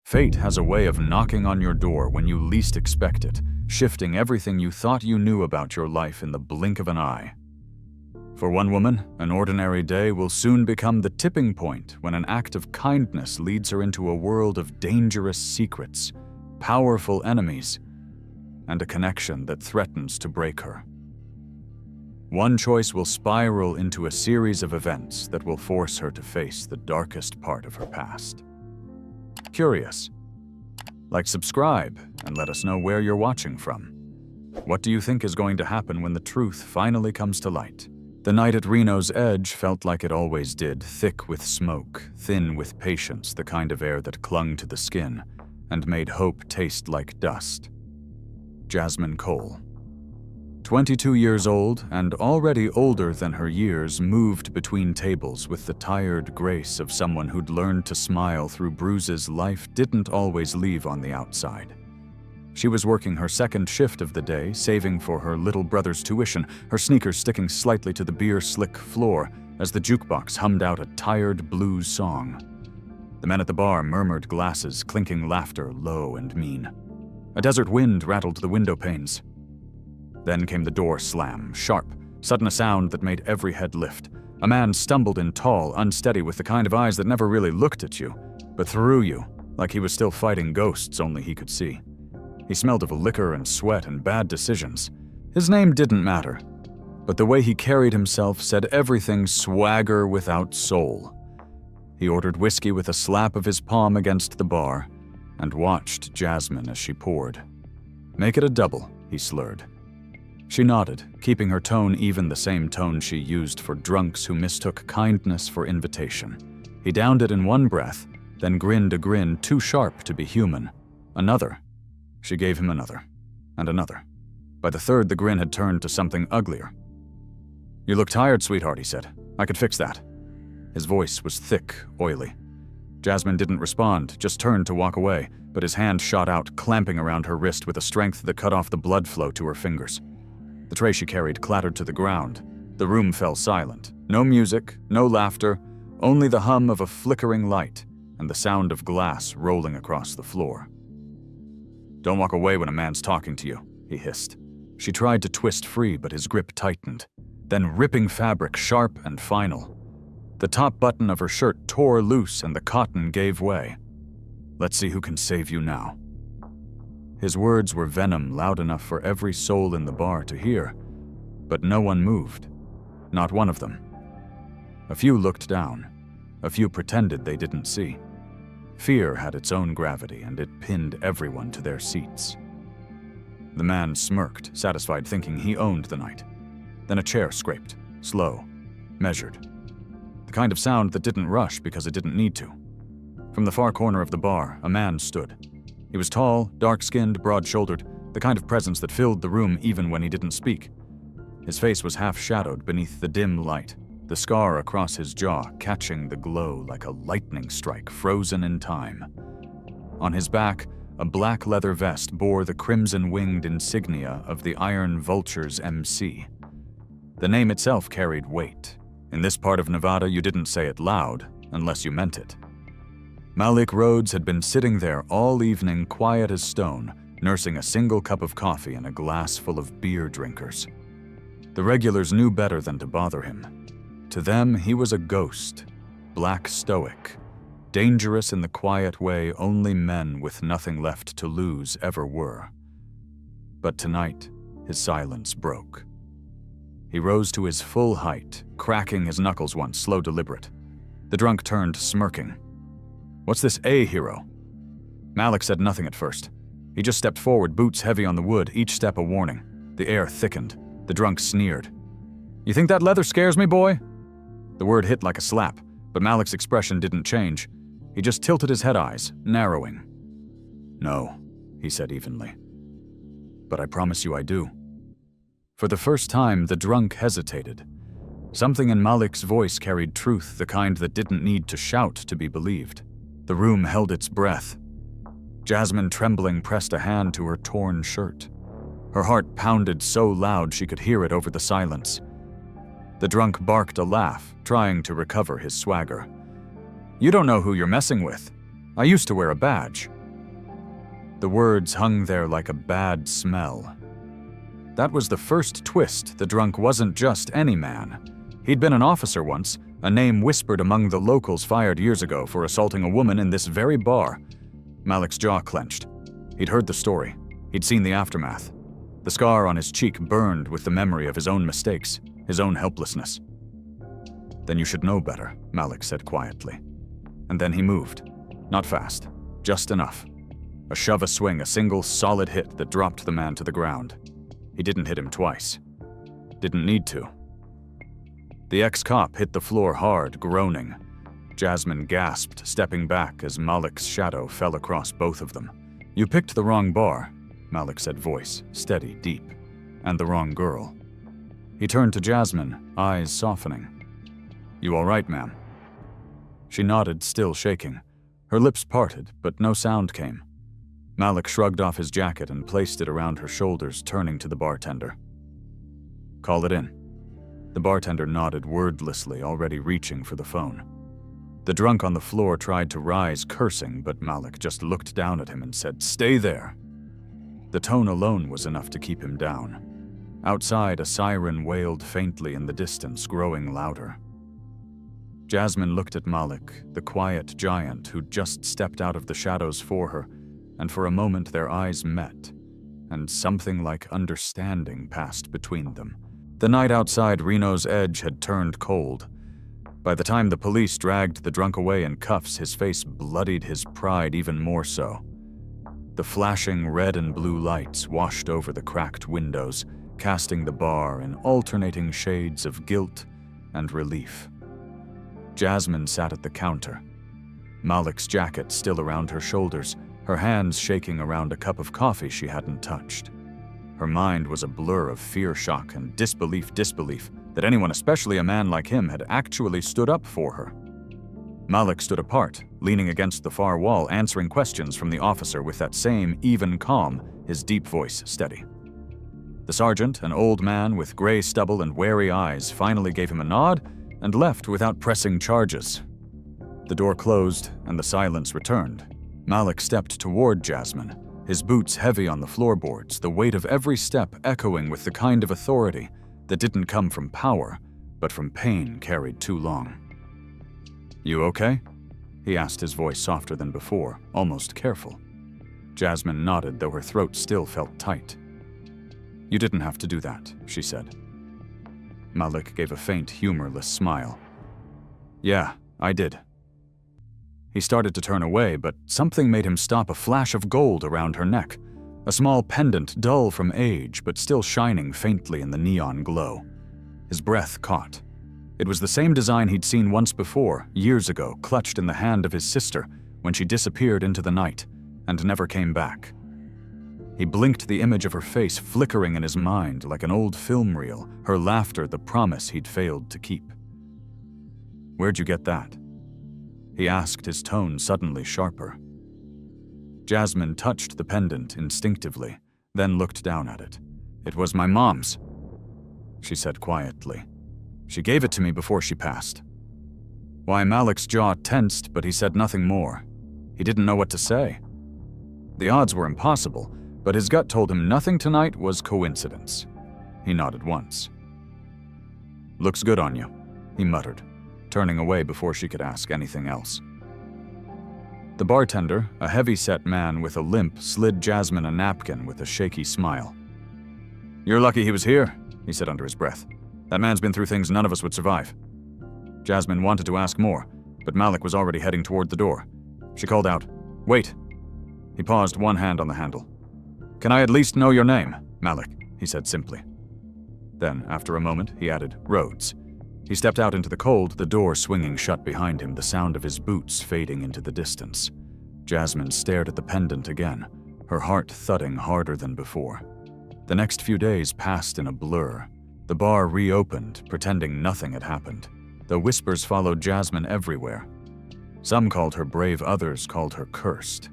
Fate has a way of knocking on your door when you least expect it, shifting everything you thought you knew about your life in the blink of an eye. For one woman, an ordinary day will soon become the tipping point when an act of kindness leads her into a world of dangerous secrets, powerful enemies, and a connection that threatens to break her. One choice will spiral into a series of events that will force her to face the darkest part of her past. Curious? Like, subscribe, and let us know where you're watching from. What do you think is going to happen when the truth finally comes to light? The night at Reno's Edge felt like it always did, thick with smoke, thin with patience, the kind of air that clung to the skin and made hope taste like dust. Jasmine Cole, 22 years old and already older than her years, moved between tables with the tired grace of someone who'd learned to smile through bruises life didn't always leave on the outside. She was working her second shift of the day, saving for her little brother's tuition, her sneakers sticking slightly to the beer-slick floor as the jukebox hummed out a tired blues song. The men at the bar murmured glasses, clinking laughter, low and mean. A desert wind rattled the window panes. Then came the door slam, sharp, sudden, a sound that made every head lift. A man stumbled in, tall, unsteady, with the kind of eyes that never really looked at you, but through you, like he was still fighting ghosts only he could see. He smelled of liquor and sweat and bad decisions. His name didn't matter, but the way he carried himself said everything: swagger without soul. He ordered whiskey with a slap of his palm against the bar and watched Jasmine as she poured. "Make it a double," he slurred. She nodded, keeping her tone even, the same tone she used for drunks who mistook kindness for invitation. He downed it in one breath, then grinned a grin too sharp to be human. Another. She gave him another, and another. By the third, the grin had turned to something uglier. "You look tired, sweetheart," he said. "I could fix that." His voice was thick, oily. Jasmine didn't respond, just turned to walk away, but his hand shot out, clamping around her wrist with a strength that cut off the blood flow to her fingers. The tray she carried clattered to the ground. The room fell silent. No music, no laughter, only the hum of a flickering light and the sound of glass rolling across the floor. "Don't walk away when a man's talking to you," he hissed. She tried to twist free, but his grip tightened. Then ripping fabric, sharp and final. The top button of her shirt tore loose and the cotton gave way. "Let's see who can save you now." His words were venom, loud enough for every soul in the bar to hear, but no one moved. Not one of them. A few looked down. A few pretended they didn't see. Fear had its own gravity, and it pinned everyone to their seats. The man smirked, satisfied, thinking he owned the night. Then a chair scraped, slow, measured. The kind of sound that didn't rush because it didn't need to. From the far corner of the bar, a man stood. He was tall, dark-skinned, broad-shouldered, the kind of presence that filled the room even when he didn't speak. His face was half-shadowed beneath the dim light, the scar across his jaw catching the glow like a lightning strike frozen in time. On his back, a black leather vest bore the crimson-winged insignia of the Iron Vulture's MC. The name itself carried weight. In this part of Nevada, you didn't say it loud, unless you meant it. Malik Rhodes had been sitting there all evening, quiet as stone, nursing a single cup of coffee and a glass full of beer drinkers. The regulars knew better than to bother him. To them, he was a ghost, black stoic, dangerous in the quiet way only men with nothing left to lose ever were. But tonight, his silence broke. He rose to his full height, cracking his knuckles once, slow, deliberate. The drunk turned, smirking. "What's this hero?" Malik said nothing at first. He just stepped forward, boots heavy on the wood, each step a warning. The air thickened. The drunk sneered. "You think that leather scares me, boy?" The word hit like a slap, but Malik's expression didn't change. He just tilted his head eyes, narrowing. "No," he said evenly. "But I promise you I do." For the first time, the drunk hesitated. Something in Malik's voice carried truth, the kind that didn't need to shout to be believed. The room held its breath. Jasmine, trembling, pressed a hand to her torn shirt. Her heart pounded so loud she could hear it over the silence. The drunk barked a laugh, trying to recover his swagger. "You don't know who you're messing with. I used to wear a badge. The words hung there like a bad smell. That was the first twist. The drunk wasn't just any man. He'd been an officer once, a name whispered among the locals fired years ago for assaulting a woman in this very bar. Malik's jaw clenched. He'd heard the story. He'd seen the aftermath. The scar on his cheek burned with the memory of his own mistakes, his own helplessness. "Then you should know better," Malik said quietly. And then he moved. Not fast, just enough. A shove, a swing, a single solid hit that dropped the man to the ground. He didn't hit him twice. Didn't need to. The ex-cop hit the floor hard, groaning. Jasmine gasped, stepping back as Malik's shadow fell across both of them. "You picked the wrong bar," Malik said, voice steady, deep. "And the wrong girl." He turned to Jasmine, eyes softening. "You all right, ma'am?" She nodded, still shaking. Her lips parted, but no sound came. Malik shrugged off his jacket and placed it around her shoulders, turning to the bartender. "Call it in." The bartender nodded wordlessly, already reaching for the phone. The drunk on the floor tried to rise, cursing, but Malik just looked down at him and said, "Stay there." The tone alone was enough to keep him down. Outside, a siren wailed faintly in the distance, growing louder. Jasmine looked at Malik, the quiet giant who'd just stepped out of the shadows for her, and for a moment their eyes met, and something like understanding passed between them. The night outside Reno's Edge had turned cold. By the time the police dragged the drunk away in cuffs, his face bloodied his pride even more so. The flashing red and blue lights washed over the cracked windows, casting the bar in alternating shades of guilt and relief. Jasmine sat at the counter, Malik's jacket still around her shoulders, her hands shaking around a cup of coffee she hadn't touched. Her mind was a blur of fear, shock, and disbelief that anyone, especially a man like him, had actually stood up for her. Malik stood apart, leaning against the far wall, answering questions from the officer with that same even calm, his deep voice steady. The sergeant, an old man with gray stubble and wary eyes, finally gave him a nod and left without pressing charges. The door closed and the silence returned. Malik stepped toward Jasmine, his boots heavy on the floorboards, the weight of every step echoing with the kind of authority that didn't come from power, but from pain carried too long. "You okay?" he asked, his voice softer than before, almost careful. Jasmine nodded, though her throat still felt tight. "You didn't have to do that," she said. Malik gave a faint, humorless smile. "Yeah, I did." He started to turn away, but something made him stop, a flash of gold around her neck. A small pendant, dull from age, but still shining faintly in the neon glow. His breath caught. It was the same design he'd seen once before, years ago, clutched in the hand of his sister when she disappeared into the night and never came back. He blinked, the image of her face flickering in his mind like an old film reel, her laughter the promise he'd failed to keep. "Where'd you get that?" he asked, his tone suddenly sharper. Jasmine touched the pendant instinctively, then looked down at it. "It was my mom's," she said quietly. "She gave it to me before she passed." Why, Malik's jaw tensed, but he said nothing more. He didn't know what to say. The odds were impossible, but his gut told him nothing tonight was coincidence. He nodded once. "Looks good on you," he muttered, turning away before she could ask anything else. The bartender, a heavy-set man with a limp, slid Jasmine a napkin with a shaky smile. "You're lucky he was here," he said under his breath. "That man's been through things none of us would survive." Jasmine wanted to ask more, but Malik was already heading toward the door. She called out, "Wait." He paused, one hand on the handle. "Can I at least know your name, Malik?" he said simply. Then, after a moment, he added, "Rhodes." He stepped out into the cold, the door swinging shut behind him, the sound of his boots fading into the distance. Jasmine stared at the pendant again, her heart thudding harder than before. The next few days passed in a blur. The bar reopened, pretending nothing had happened. The whispers followed Jasmine everywhere. Some called her brave, others called her cursed.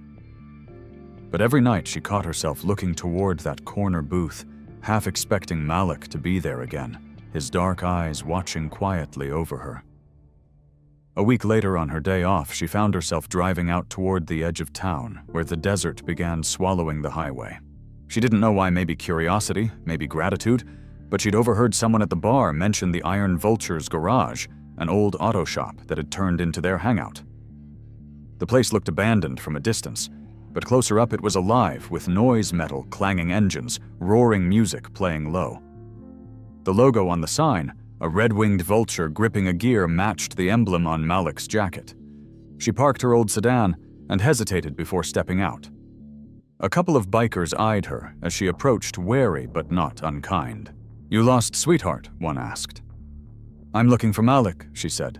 But every night she caught herself looking toward that corner booth, half expecting Malik to be there again, his dark eyes watching quietly over her. A week later, on her day off, she found herself driving out toward the edge of town, where the desert began swallowing the highway. She didn't know why, maybe curiosity, maybe gratitude, but she'd overheard someone at the bar mention the Iron Vulture's garage, an old auto shop that had turned into their hangout. The place looked abandoned from a distance, but closer up it was alive with noise metal clanging engines, roaring music playing low. The logo on the sign, a red-winged vulture gripping a gear, matched the emblem on Malik's jacket. She parked her old sedan and hesitated before stepping out. A couple of bikers eyed her as she approached, wary but not unkind. "You lost sweetheart?" one asked. "I'm looking for Malik," she said.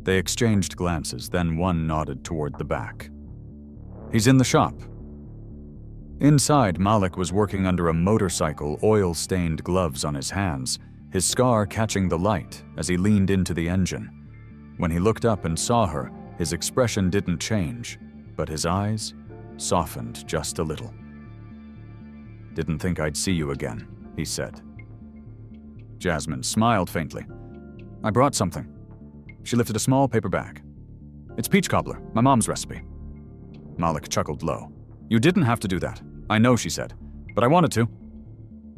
They exchanged glances, then one nodded toward the back. "He's in the shop." Inside, Malik was working under a motorcycle, oil-stained gloves on his hands, his scar catching the light as he leaned into the engine. When he looked up and saw her, his expression didn't change, but his eyes softened just a little. "Didn't think I'd see you again," he said. Jasmine smiled faintly. "I brought something." She lifted a small paper bag. "It's peach cobbler, my mom's recipe." Malik chuckled low. "You didn't have to do that. I know," she said, "but I wanted to."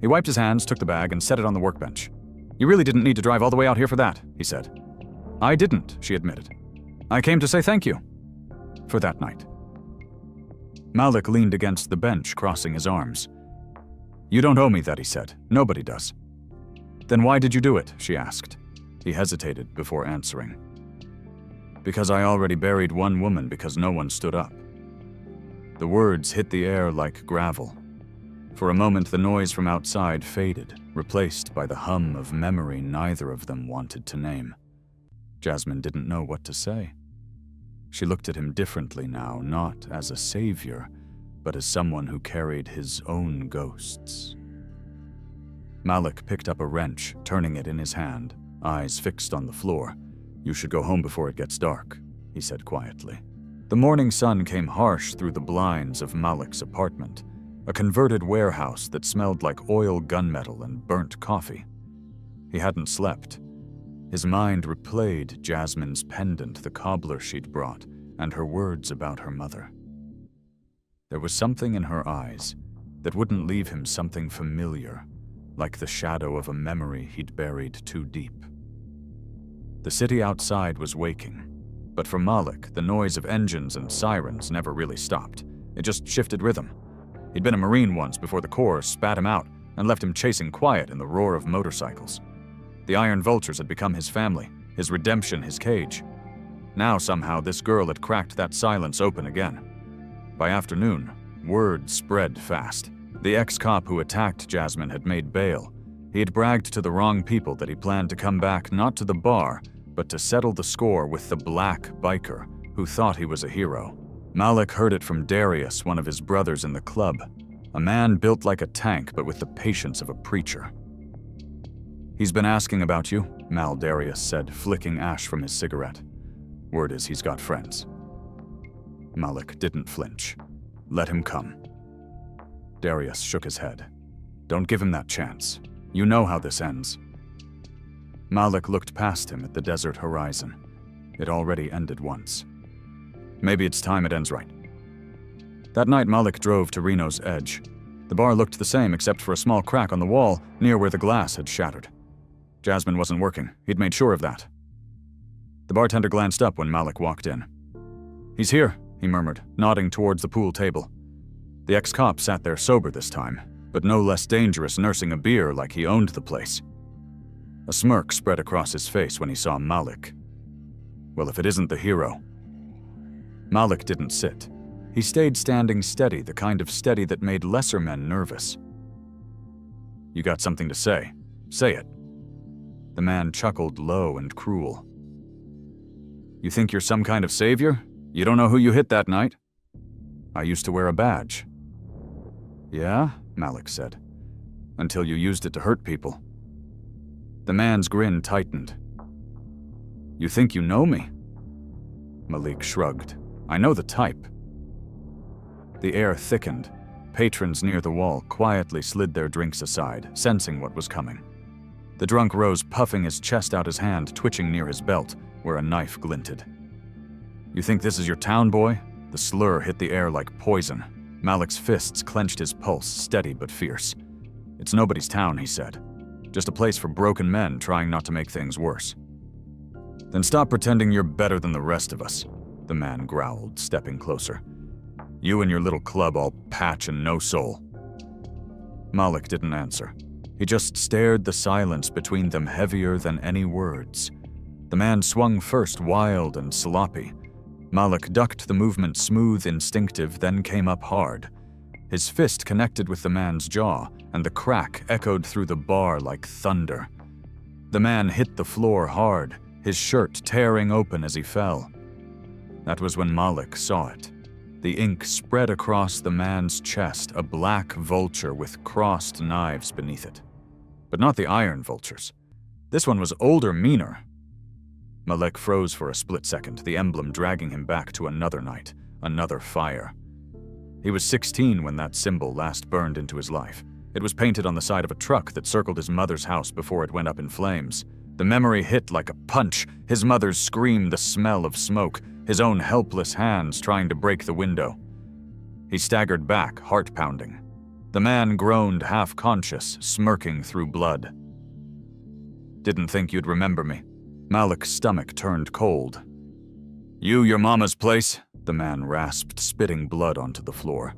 He wiped his hands, took the bag, and set it on the workbench. "You really didn't need to drive all the way out here for that," he said. "I didn't," she admitted. "I came to say thank you for that night." Malik leaned against the bench, crossing his arms. "You don't owe me that," he said. "Nobody does." "Then why did you do it?" she asked. He hesitated before answering. "Because I already buried one woman because no one stood up." The words hit the air like gravel. For a moment, the noise from outside faded, replaced by the hum of memory neither of them wanted to name. Jasmine didn't know what to say. She looked at him differently now, not as a savior, but as someone who carried his own ghosts. Malik picked up a wrench, turning it in his hand, eyes fixed on the floor. "You should go home before it gets dark," he said quietly. The morning sun came harsh through the blinds of Malik's apartment, a converted warehouse that smelled like oil, gunmetal, and burnt coffee. He hadn't slept. His mind replayed Jasmine's pendant, the cobbler she'd brought, and her words about her mother. There was something in her eyes that wouldn't leave him, something familiar, like the shadow of a memory he'd buried too deep. The city outside was waking, but for Malik, the noise of engines and sirens never really stopped. It just shifted rhythm. He'd been a Marine once before the Corps spat him out and left him chasing quiet in the roar of motorcycles. The Iron Vultures had become his family, his redemption, his cage. Now somehow this girl had cracked that silence open again. By afternoon, word spread fast. The ex-cop who attacked Jasmine had made bail. He had bragged to the wrong people that he planned to come back not to the bar, but to settle the score with the black biker who thought he was a hero. Malik heard it from Darius, one of his brothers in the club, a man built like a tank but with the patience of a preacher. "He's been asking about you," Mal Darius said, flicking ash from his cigarette. "Word is he's got friends." Malik didn't flinch. "Let him come." Darius shook his head. "Don't give him that chance. You know how this ends." Malik looked past him at the desert horizon. It already ended once. Maybe it's time it ends right. That night, Malik drove to Reno's edge. The bar looked the same except for a small crack on the wall near where the glass had shattered. Jasmine wasn't working. He'd made sure of that. The bartender glanced up when Malik walked in. "He's here," he murmured, nodding towards the pool table. The ex-cop sat there sober this time, but no less dangerous, nursing a beer like he owned the place. A smirk spread across his face when he saw Malik. Well, if it isn't the hero. Malik didn't sit. He stayed standing steady, the kind of steady that made lesser men nervous. "You got something to say. Say it." The man chuckled low and cruel. "You think you're some kind of savior? You don't know who you hit that night?" "I used to wear a badge." "Yeah?" Malik said. "Until you used it to hurt people." The man's grin tightened. "You think you know me?" Malik shrugged. "I know the type." The air thickened. Patrons near the wall quietly slid their drinks aside, sensing what was coming. The drunk rose, puffing his chest out, his hand twitching near his belt, where a knife glinted. "You think this is your town, boy?" The slur hit the air like poison. Malik's fists clenched, his pulse steady but fierce. "It's nobody's town," he said. "Just a place for broken men trying not to make things worse." "Then stop pretending you're better than the rest of us," the man growled, stepping closer. "You and your little club, all patch and no soul." Malik didn't answer. He just stared, the silence between them heavier than any words. The man swung first, wild and sloppy. Malik ducked the movement, smooth, instinctive, then came up hard. His fist connected with the man's jaw, and the crack echoed through the bar like thunder. The man hit the floor hard, his shirt tearing open as he fell. That was when Malik saw it. The ink spread across the man's chest, a black vulture with crossed knives beneath it. But not the iron vultures. This one was older, meaner. Malik froze for a split second, the emblem dragging him back to another night, another fire. He was 16 when that symbol last burned into his life. It was painted on the side of a truck that circled his mother's house before it went up in flames. The memory hit like a punch, his mother's scream, the smell of smoke, his own helpless hands trying to break the window. He staggered back, heart pounding. The man groaned, half-conscious, smirking through blood. "Didn't think you'd remember me." Malik's stomach turned cold. "You, your mama's place?" the man rasped, spitting blood onto the floor.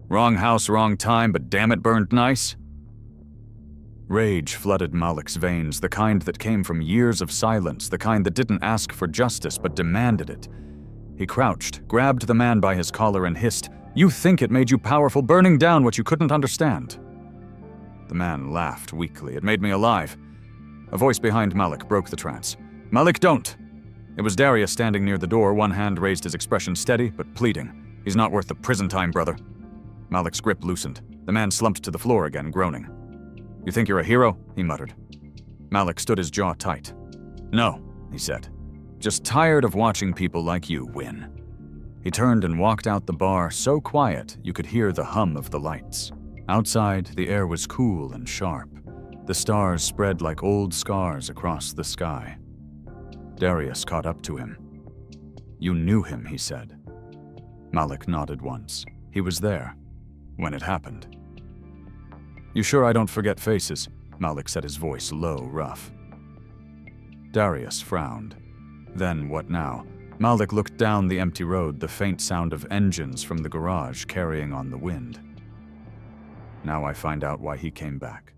"Wrong house, wrong time, but damn it burned nice?" Rage flooded Malik's veins, the kind that came from years of silence, the kind that didn't ask for justice but demanded it. He crouched, grabbed the man by his collar and hissed, "You think it made you powerful, burning down what you couldn't understand." The man laughed weakly. "It made me alive." A voice behind Malik broke the trance. "Malik, don't!" It was Darius standing near the door, one hand raised, his expression steady but pleading. "He's not worth the prison time, brother." Malik's grip loosened. The man slumped to the floor again, groaning. "You think you're a hero?" he muttered. Malik stood his jaw tight. "No," he said. "Just tired of watching people like you win." He turned and walked out the bar, so quiet you could hear the hum of the lights. Outside, the air was cool and sharp. The stars spread like old scars across the sky. Darius caught up to him. "You knew him," he said. Malik nodded once. He was there when it happened. "You sure I don't forget faces?" Malik said, his voice low, rough. Darius frowned. Then what now? Malik looked down the empty road, the faint sound of engines from the garage carrying on the wind. Now I find out why he came back.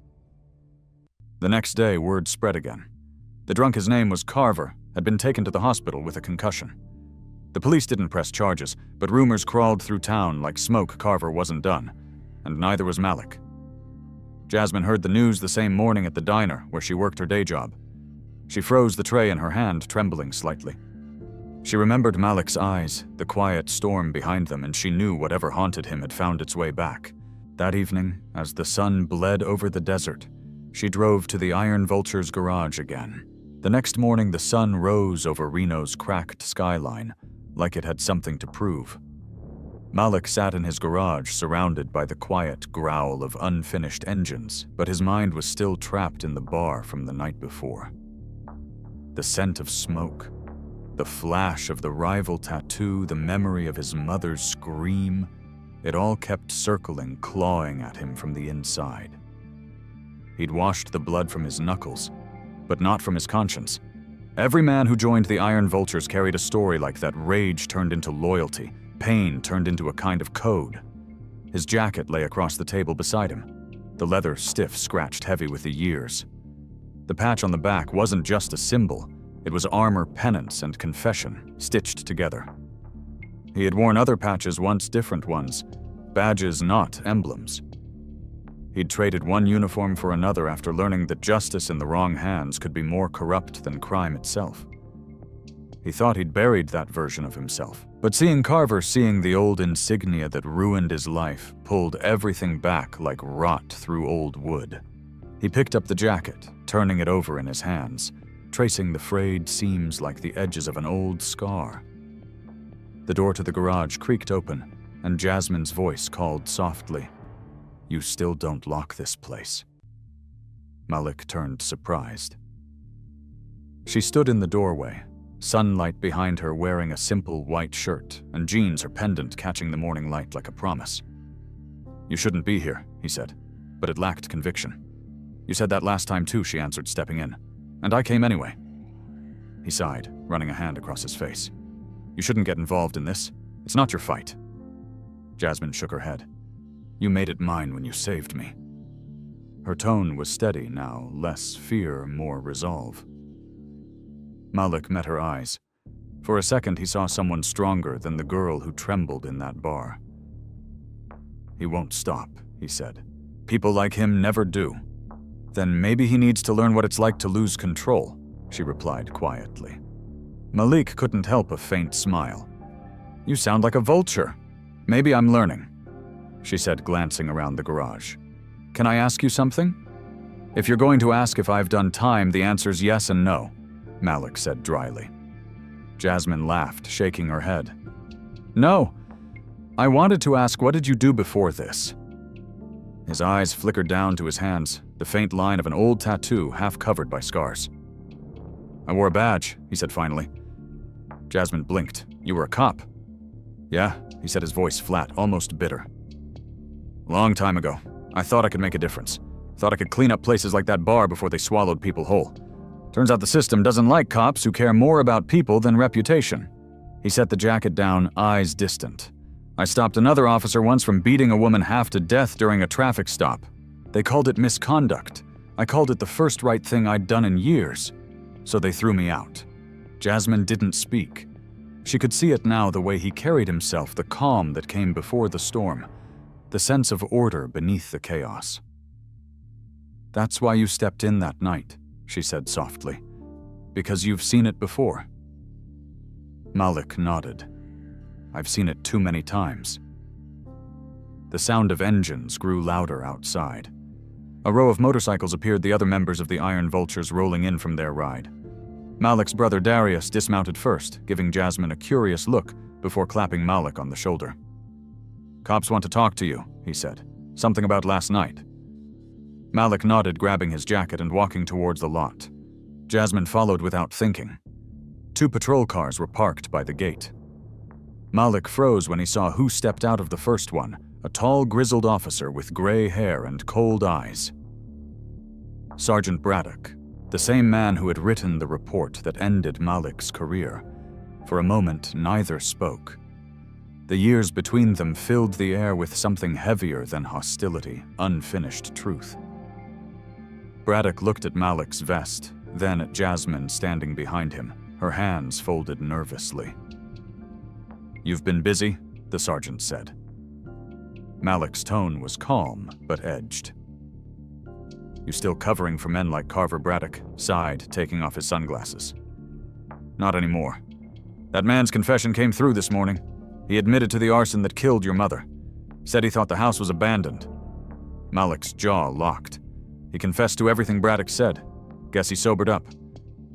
The next day, word spread again. The drunk, his name was Carver, had been taken to the hospital with a concussion. The police didn't press charges, but rumors crawled through town like smoke. Carver wasn't done, and neither was Malik. Jasmine heard the news the same morning at the diner where she worked her day job. She froze the tray in her hand, trembling slightly. She remembered Malik's eyes, the quiet storm behind them, and she knew whatever haunted him had found its way back. That evening, as the sun bled over the desert, she drove to the Iron Vulture's garage again. The next morning, the sun rose over Reno's cracked skyline, like it had something to prove. Malik sat in his garage, surrounded by the quiet growl of unfinished engines, but his mind was still trapped in the bar from the night before. The scent of smoke, the flash of the rival tattoo, the memory of his mother's scream, it all kept circling, clawing at him from the inside. He'd washed the blood from his knuckles, but not from his conscience. Every man who joined the Iron Vultures carried a story like that. Rage turned into loyalty, pain turned into a kind of code. His jacket lay across the table beside him, the leather stiff, scratched heavy with the years. The patch on the back wasn't just a symbol, it was armor, penance, and confession, stitched together. He had worn other patches once, different ones, badges, not emblems. He'd traded one uniform for another after learning that justice in the wrong hands could be more corrupt than crime itself. He thought he'd buried that version of himself, but seeing the old insignia that ruined his life, pulled everything back like rot through old wood. He picked up the jacket, turning it over in his hands, tracing the frayed seams like the edges of an old scar. The door to the garage creaked open, and Jasmine's voice called softly, "You still don't lock this place." Malik turned surprised. She stood in the doorway, sunlight behind her, wearing a simple white shirt and jeans, her pendant catching the morning light like a promise. "You shouldn't be here," he said, but it lacked conviction. "You said that last time too," she answered, stepping in. "And I came anyway." He sighed, running a hand across his face. "You shouldn't get involved in this. It's not your fight." Jasmine shook her head. "You made it mine when you saved me." Her tone was steady now, less fear, more resolve. Malik met her eyes. For a second he saw someone stronger than the girl who trembled in that bar. "He won't stop," he said. "People like him never do." "Then maybe he needs to learn what it's like to lose control," she replied quietly. Malik couldn't help a faint smile. "You sound like a vulture. Maybe I'm learning," she said, glancing around the garage. "Can I ask you something?" "If you're going to ask if I've done time, the answer's yes and no," Malik said dryly. Jasmine laughed, shaking her head. "No. I wanted to ask, what did you do before this?" His eyes flickered down to his hands, the faint line of an old tattoo half covered by scars. "I wore a badge," he said finally. Jasmine blinked. "You were a cop?" "Yeah," he said, his voice flat, almost bitter. "Long time ago. I thought I could make a difference. Thought I could clean up places like that bar before they swallowed people whole. Turns out the system doesn't like cops who care more about people than reputation." He set the jacket down, eyes distant. "I stopped another officer once from beating a woman half to death during a traffic stop. They called it misconduct. I called it the first right thing I'd done in years. So they threw me out." Jasmine didn't speak. She could see it now, the way he carried himself, the calm that came before the storm, the sense of order beneath the chaos. "That's why you stepped in that night," she said softly. "Because you've seen it before." Malik nodded. "I've seen it too many times." The sound of engines grew louder outside. A row of motorcycles appeared, the other members of the Iron Vultures rolling in from their ride. Malik's brother Darius dismounted first, giving Jasmine a curious look before clapping Malik on the shoulder. "Cops want to talk to you," he said. "Something about last night." Malik nodded, grabbing his jacket and walking towards the lot. Jasmine followed without thinking. 2 patrol cars were parked by the gate. Malik froze when he saw who stepped out of the first one, a tall, grizzled officer with gray hair and cold eyes. Sergeant Braddock, the same man who had written the report that ended Malik's career. For a moment, neither spoke. The years between them filled the air with something heavier than hostility, unfinished truth. Braddock looked at Malik's vest, then at Jasmine standing behind him, her hands folded nervously. "You've been busy?" the sergeant said. Malik's tone was calm, but edged. "You still covering for men like Carver?" Braddock sighed, taking off his sunglasses. "Not anymore. That man's confession came through this morning. He admitted to the arson that killed your mother. Said he thought the house was abandoned." Malik's jaw locked. He confessed to everything Braddock said. Guess he sobered up.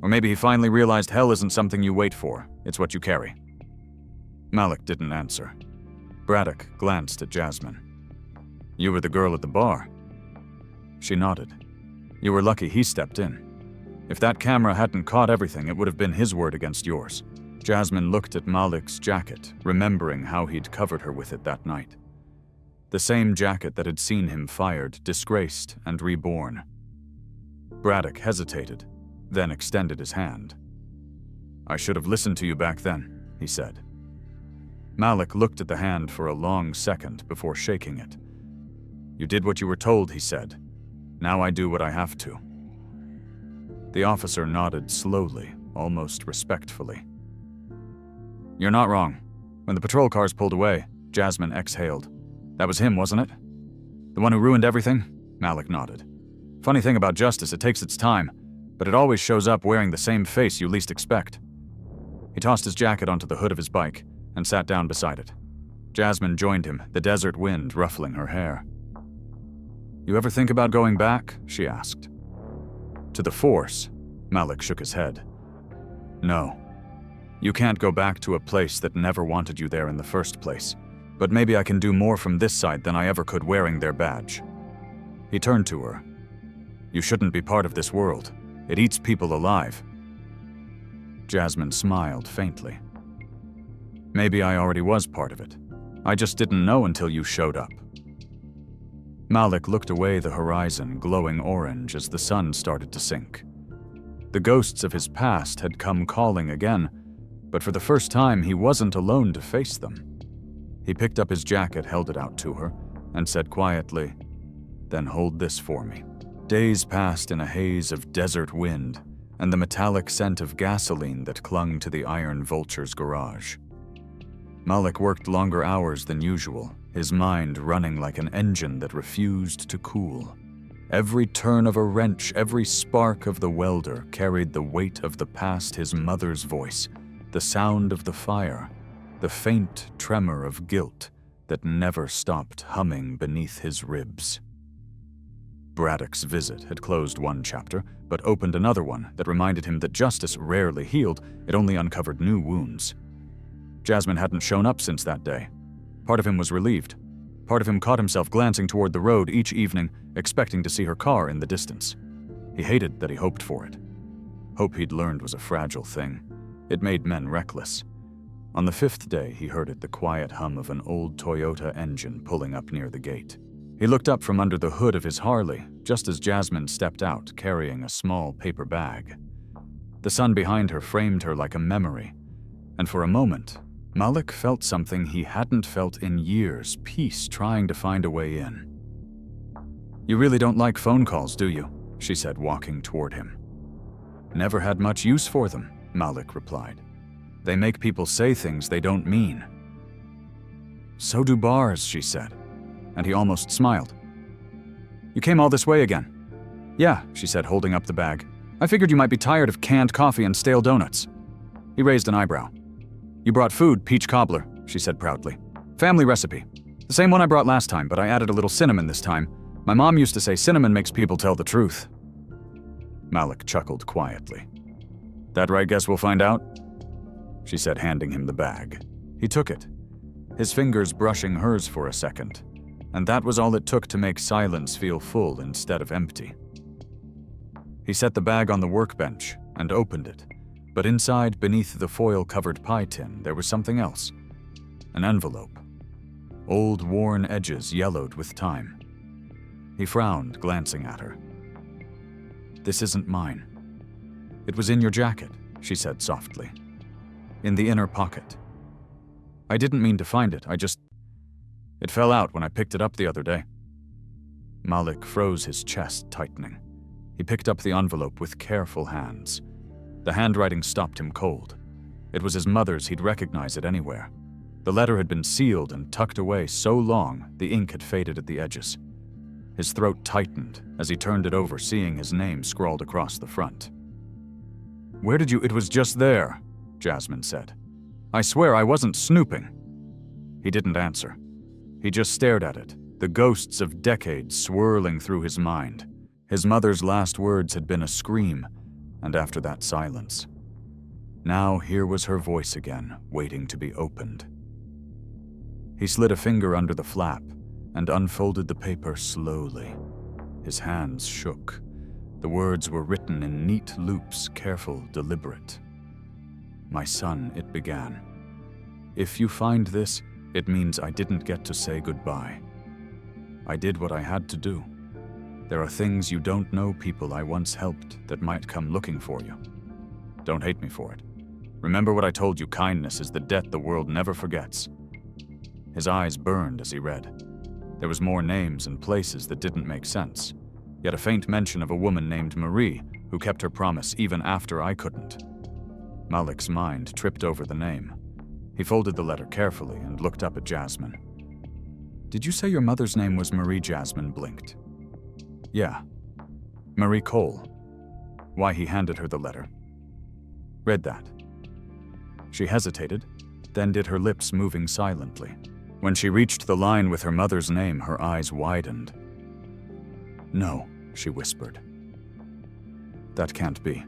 Or maybe he finally realized hell isn't something you wait for, it's what you carry. Malik didn't answer. Braddock glanced at Jasmine. "You were the girl at the bar." She nodded. "You were lucky he stepped in. If that camera hadn't caught everything, it would have been his word against yours." Jasmine looked at Malik's jacket, remembering how he'd covered her with it that night. The same jacket that had seen him fired, disgraced, and reborn. Braddock hesitated, then extended his hand. "I should have listened to you back then," he said. Malik looked at the hand for a long second before shaking it. "You did what you were told," he said. "Now I do what I have to." The officer nodded slowly, almost respectfully. "You're not wrong. When the patrol cars pulled away," Jasmine exhaled. "That was him, wasn't it? The one who ruined everything?" Malik nodded. "Funny thing about justice, it takes its time, but it always shows up wearing the same face you least expect." He tossed his jacket onto the hood of his bike and sat down beside it. Jasmine joined him, the desert wind ruffling her hair. "You ever think about going back?" she asked. "To the force?" Malik shook his head. "No. You can't go back to a place that never wanted you there in the first place. But maybe I can do more from this side than I ever could wearing their badge." He turned to her. You shouldn't be part of this world. It eats people alive." Jasmine smiled faintly. "Maybe I already was part of it. I just didn't know until you showed up." Malik looked away the horizon, glowing orange as the sun started to sink. The ghosts of his past had come calling again, but for the first time he wasn't alone to face them. He picked up his jacket, held it out to her, and said quietly, "Then hold this for me." Days passed in a haze of desert wind and the metallic scent of gasoline that clung to the Iron Vulture's garage. Malik worked longer hours than usual, his mind running like an engine that refused to cool. Every turn of a wrench, every spark of the welder carried the weight of the past, his mother's voice, the sound of the fire, the faint tremor of guilt that never stopped humming beneath his ribs. Braddock's visit had closed one chapter, but opened another one that reminded him that justice rarely healed, it only uncovered new wounds. Jasmine hadn't shown up since that day. Part of him was relieved. Part of him caught himself glancing toward the road each evening, expecting to see her car in the distance. He hated that he hoped for it. Hope, he'd learned, was a fragile thing. It made men reckless. On the 5th day, he heard the quiet hum of an old Toyota engine pulling up near the gate. He looked up from under the hood of his Harley, just as Jasmine stepped out, carrying a small paper bag. The sun behind her framed her like a memory, and for a moment, Malik felt something he hadn't felt in years, peace trying to find a way in. "You really don't like phone calls, do you?" she said, walking toward him. "Never had much use for them," Malik replied. "They make people say things they don't mean." "So do bars," she said, and he almost smiled. "You came all this way again?" "Yeah," she said, holding up the bag. "I figured you might be tired of canned coffee and stale donuts." He raised an eyebrow. "You brought food, peach cobbler," she said proudly. "Family recipe. The same one I brought last time, but I added a little cinnamon this time. My mom used to say cinnamon makes people tell the truth." Malik chuckled quietly. "That right, guess we'll find out?" she said, handing him the bag. He took it, his fingers brushing hers for a second, and that was all it took to make silence feel full instead of empty. He set the bag on the workbench and opened it, but inside, beneath the foil-covered pie tin, there was something else. An envelope. Old, worn edges yellowed with time. He frowned, glancing at her. "This isn't mine." "It was in your jacket," she said softly. "In the inner pocket. I didn't mean to find it, it fell out when I picked it up the other day." Malik froze, his chest tightening. He picked up the envelope with careful hands. The handwriting stopped him cold. It was his mother's, he'd recognize it anywhere. The letter had been sealed and tucked away so long, the ink had faded at the edges. His throat tightened as he turned it over, seeing his name scrawled across the front. "Where did you—" "It was just there," Jasmine said. "I swear I wasn't snooping." He didn't answer. He just stared at it, the ghosts of decades swirling through his mind. His mother's last words had been a scream, and after that, silence. Now here was her voice again, waiting to be opened. He slid a finger under the flap and unfolded the paper slowly. His hands shook. The words were written in neat loops, careful, deliberate. "My son," it began. "If you find this, it means I didn't get to say goodbye. I did what I had to do. There are things you don't know, people I once helped, that might come looking for you. Don't hate me for it. Remember what I told you, kindness is the debt the world never forgets." His eyes burned as he read. There was more names and places that didn't make sense, yet a faint mention of a woman named Marie who kept her promise even after I couldn't. Malik's mind tripped over the name. He folded the letter carefully and looked up at Jasmine. "Did you say your mother's name was Marie?" Jasmine blinked. "Yeah. Marie Cole." Why, he handed her the letter. "Read that." She hesitated, then did her lips moving silently. When she reached the line with her mother's name, her eyes widened. "No," she whispered. "That can't be.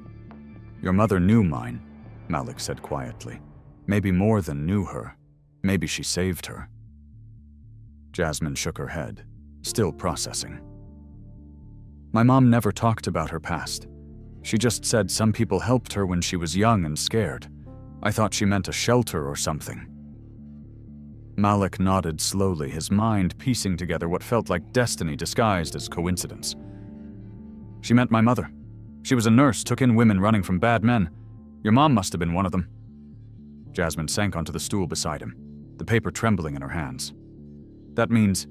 Your mother knew mine," Malik said quietly. "Maybe more than knew her. Maybe she saved her." Jasmine shook her head, still processing. My mom never talked about her past. She just said some people helped her when she was young and scared. I thought she meant a shelter or something. Malik nodded slowly, his mind piecing together what felt like destiny disguised as coincidence. She meant my mother. She was a nurse, took in women running from bad men. Your mom must have been one of them. Jasmine sank onto the stool beside him, the paper trembling in her hands. That means,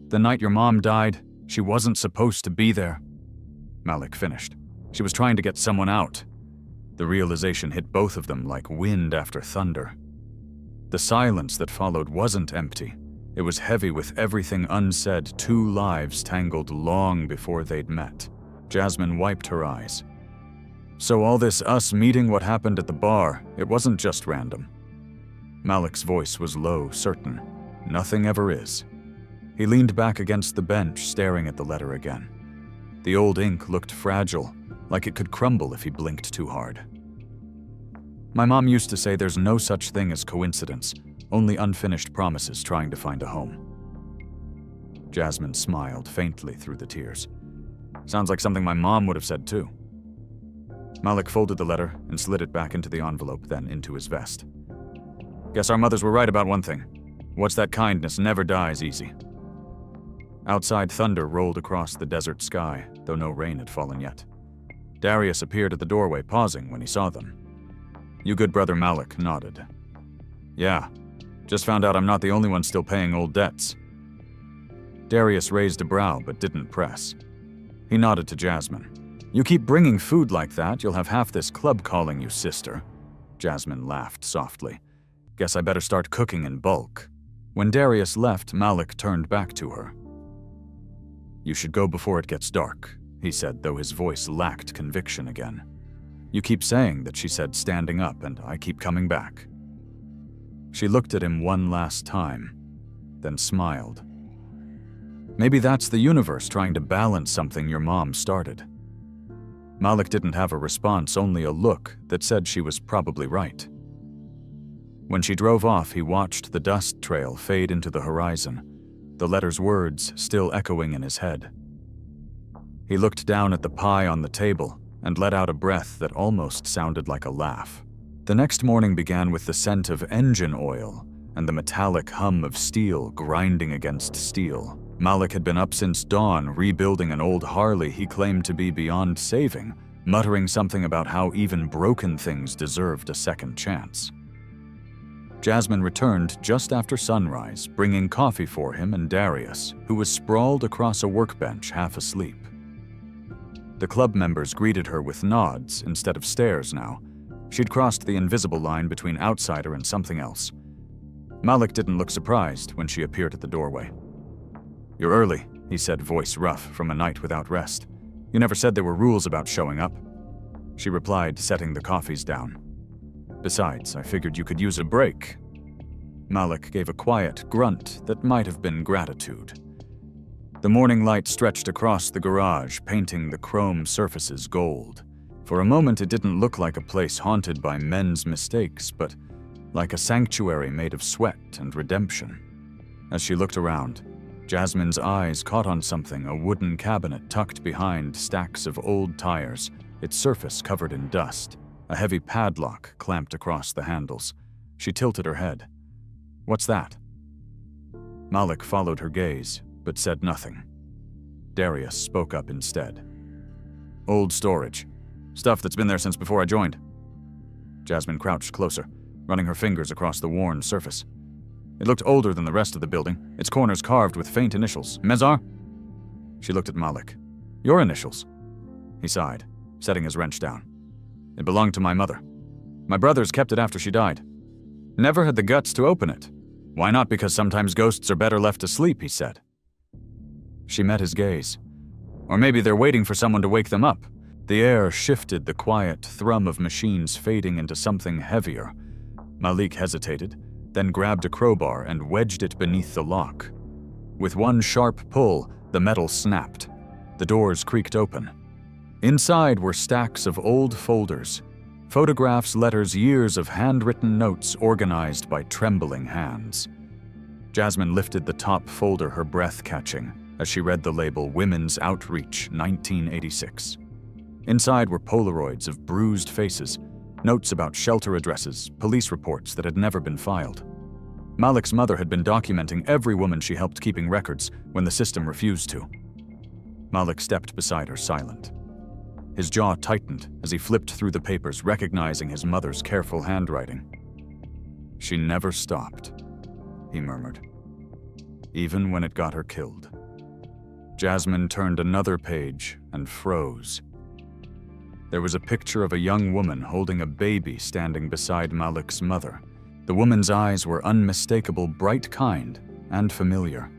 the night your mom died, she wasn't supposed to be there. Malik finished. She was trying to get someone out. The realization hit both of them like wind after thunder. The silence that followed wasn't empty. It was heavy with everything unsaid, two lives tangled long before they'd met. Jasmine wiped her eyes. So all this us meeting what happened at the bar, it wasn't just random. Malik's voice was low, certain. Nothing ever is. He leaned back against the bench, staring at the letter again. The old ink looked fragile, like it could crumble if he blinked too hard. My mom used to say there's no such thing as coincidence, only unfinished promises trying to find a home. Jasmine smiled faintly through the tears. Sounds like something my mom would have said too. Malik folded the letter and slid it back into the envelope, then into his vest. Guess our mothers were right about one thing. What's that kindness never dies easy. Outside, thunder rolled across the desert sky, though no rain had fallen yet. Darius appeared at the doorway, pausing when he saw them. You good brother Malik nodded. Yeah, just found out I'm not the only one still paying old debts. Darius raised a brow but didn't press. He nodded to Jasmine. You keep bringing food like that, you'll have half this club calling you sister. Jasmine laughed softly. Guess I better start cooking in bulk. When Darius left, Malik turned back to her. You should go before it gets dark, he said, though his voice lacked conviction again. You keep saying that, she said, standing up, and I keep coming back. She looked at him one last time, then smiled. Maybe that's the universe trying to balance something your mom started. Malik didn't have a response, only a look that said she was probably right. When she drove off, he watched the dust trail fade into the horizon, the letter's words still echoing in his head. He looked down at the pie on the table and let out a breath that almost sounded like a laugh. The next morning began with the scent of engine oil and the metallic hum of steel grinding against steel. Malik had been up since dawn, rebuilding an old Harley he claimed to be beyond saving, muttering something about how even broken things deserved a second chance. Jasmine returned just after sunrise, bringing coffee for him and Darius, who was sprawled across a workbench half asleep. The club members greeted her with nods instead of stares now. She'd crossed the invisible line between outsider and something else. Malik didn't look surprised when she appeared at the doorway. You're early, he said, voice rough from a night without rest. You never said there were rules about showing up. She replied, setting the coffees down. Besides, I figured you could use a break. Malik gave a quiet grunt that might have been gratitude. The morning light stretched across the garage, painting the chrome surfaces gold. For a moment, it didn't look like a place haunted by men's mistakes, but like a sanctuary made of sweat and redemption. As she looked around, Jasmine's eyes caught on something, a wooden cabinet tucked behind stacks of old tires, its surface covered in dust. A heavy padlock clamped across the handles. She tilted her head. What's that? Malik followed her gaze, but said nothing. Darius spoke up instead. Old storage. Stuff that's been there since before I joined. Jasmine crouched closer, running her fingers across the worn surface. It looked older than the rest of the building, its corners carved with faint initials. Mezar? She looked at Malik. Your initials. He sighed, setting his wrench down. It belonged to my mother. My brothers kept it after she died. Never had the guts to open it. Why not? Because sometimes ghosts are better left asleep, he said. She met his gaze. Or maybe they're waiting for someone to wake them up. The air shifted, the quiet thrum of machines fading into something heavier. Malik hesitated, then grabbed a crowbar and wedged it beneath the lock. With one sharp pull, the metal snapped. The doors creaked open. Inside were stacks of old folders. Photographs, letters, years of handwritten notes organized by trembling hands. Jasmine lifted the top folder, her breath catching. as she read the label Women's Outreach 1986. Inside were Polaroids of bruised faces, notes about shelter addresses, police reports that had never been filed. Malik's mother had been documenting every woman she helped, keeping records when the system refused to. Malik stepped beside her, silent. His jaw tightened as he flipped through the papers, recognizing his mother's careful handwriting. "She never stopped," he murmured, "even when it got her killed." Jasmine turned another page and froze. There was a picture of a young woman holding a baby standing beside Malik's mother. The woman's eyes were unmistakable, bright, kind, and familiar.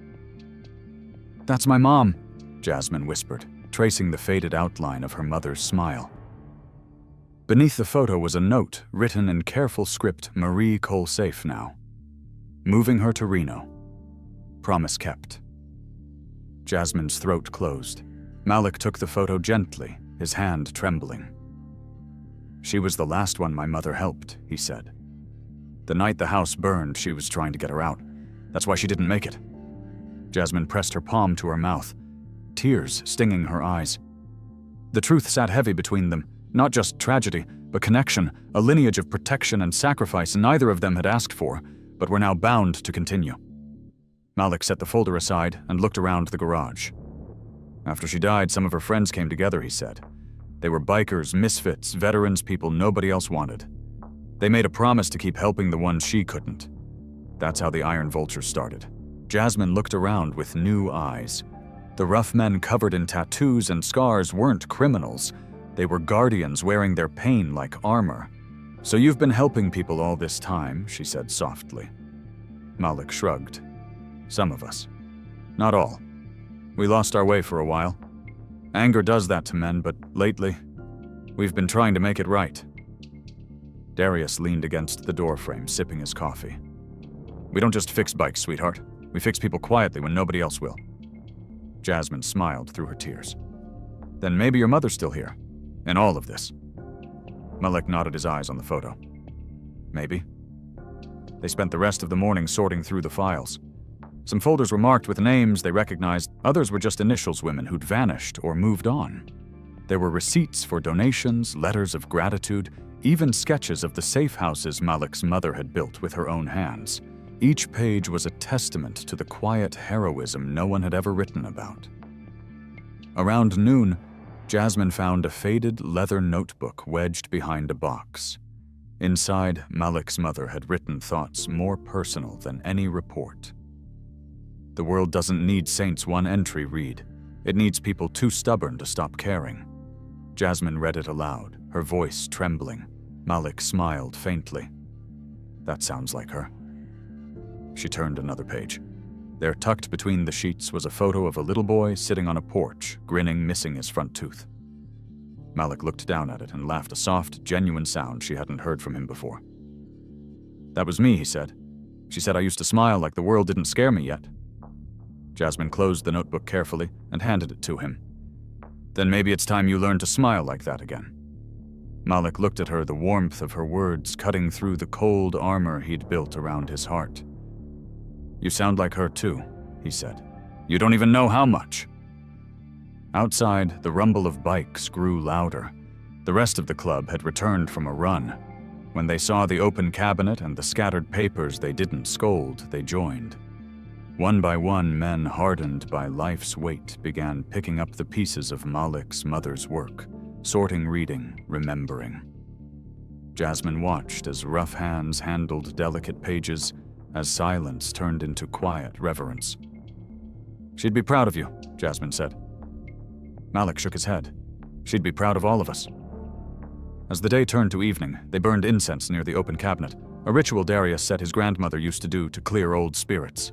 "That's my mom," Jasmine whispered, tracing the faded outline of her mother's smile. Beneath the photo was a note written in careful script, Marie Colsafe now. Moving her to Reno. Promise kept. Jasmine's throat closed. Malik took the photo gently, his hand trembling. "She was the last one my mother helped," he said. "The night the house burned, she was trying to get her out. That's why she didn't make it." Jasmine pressed her palm to her mouth, tears stinging her eyes. The truth sat heavy between them, not just tragedy, but connection, a lineage of protection and sacrifice neither of them had asked for, but were now bound to continue. Malik set the folder aside and looked around the garage. "After she died, some of her friends came together," he said. "They were bikers, misfits, veterans, people nobody else wanted. They made a promise to keep helping the ones she couldn't. That's how the Iron Vulture started." Jasmine looked around with new eyes. The rough men covered in tattoos and scars weren't criminals. They were guardians wearing their pain like armor. "So you've been helping people all this time," she said softly. Malik shrugged. "Some of us. Not all. We lost our way for a while. Anger does that to men, but lately, we've been trying to make it right." Darius leaned against the doorframe, sipping his coffee. "We don't just fix bikes, sweetheart. We fix people quietly when nobody else will." Jasmine smiled through her tears. "Then maybe your mother's still here, in all of this." Malik nodded his eyes on the photo. "Maybe." They spent the rest of the morning sorting through the files. Some folders were marked with names they recognized, others were just initials, women who'd vanished or moved on. There were receipts for donations, letters of gratitude, even sketches of the safe houses Malik's mother had built with her own hands. Each page was a testament to the quiet heroism no one had ever written about. Around noon, Jasmine found a faded leather notebook wedged behind a box. Inside, Malik's mother had written thoughts more personal than any report. "The world doesn't need saints," one entry read. "It needs people too stubborn to stop caring." Jasmine read it aloud, her voice trembling. Malik smiled faintly. "That sounds like her." She turned another page. There, tucked between the sheets, was a photo of a little boy sitting on a porch, grinning, missing his front tooth. Malik looked down at it and laughed, a soft, genuine sound she hadn't heard from him before. "That was me," he said. "She said I used to smile like the world didn't scare me yet." Jasmine closed the notebook carefully and handed it to him. "Then maybe it's time you learned to smile like that again." Malik looked at her, the warmth of her words cutting through the cold armor he'd built around his heart. "You sound like her too," he said. "You don't even know how much." Outside, the rumble of bikes grew louder. The rest of the club had returned from a run. When they saw the open cabinet and the scattered papers, they didn't scold, they joined. One by one, men hardened by life's weight began picking up the pieces of Malik's mother's work, sorting, reading, remembering. Jasmine watched as rough hands handled delicate pages, as silence turned into quiet reverence. "She'd be proud of you," Jasmine said. Malik shook his head. "She'd be proud of all of us." As the day turned to evening, they burned incense near the open cabinet, a ritual Darius said his grandmother used to do to clear old spirits.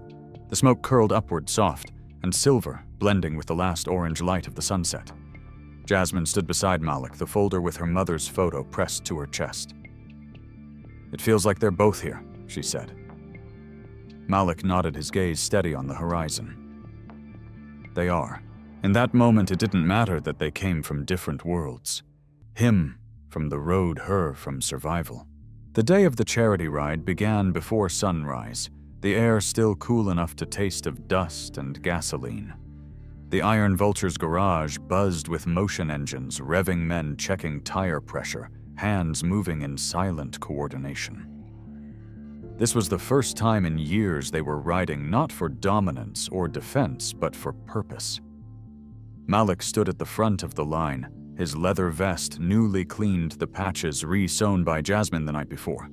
The smoke curled upward, soft and silver, blending with the last orange light of the sunset. Jasmine stood beside Malik, the folder with her mother's photo pressed to her chest. "It feels like they're both here," she said. Malik nodded, his gaze steady on the horizon. "They are." In that moment, it didn't matter that they came from different worlds. Him from the road, her from survival. The day of the charity ride began before sunrise, the air still cool enough to taste of dust and gasoline. The Iron Vulture's garage buzzed with motion engines, revving men checking tire pressure, hands moving in silent coordination. This was the first time in years they were riding not for dominance or defense, but for purpose. Malik stood at the front of the line, his leather vest newly cleaned, the patches re-sewn by Jasmine the night before.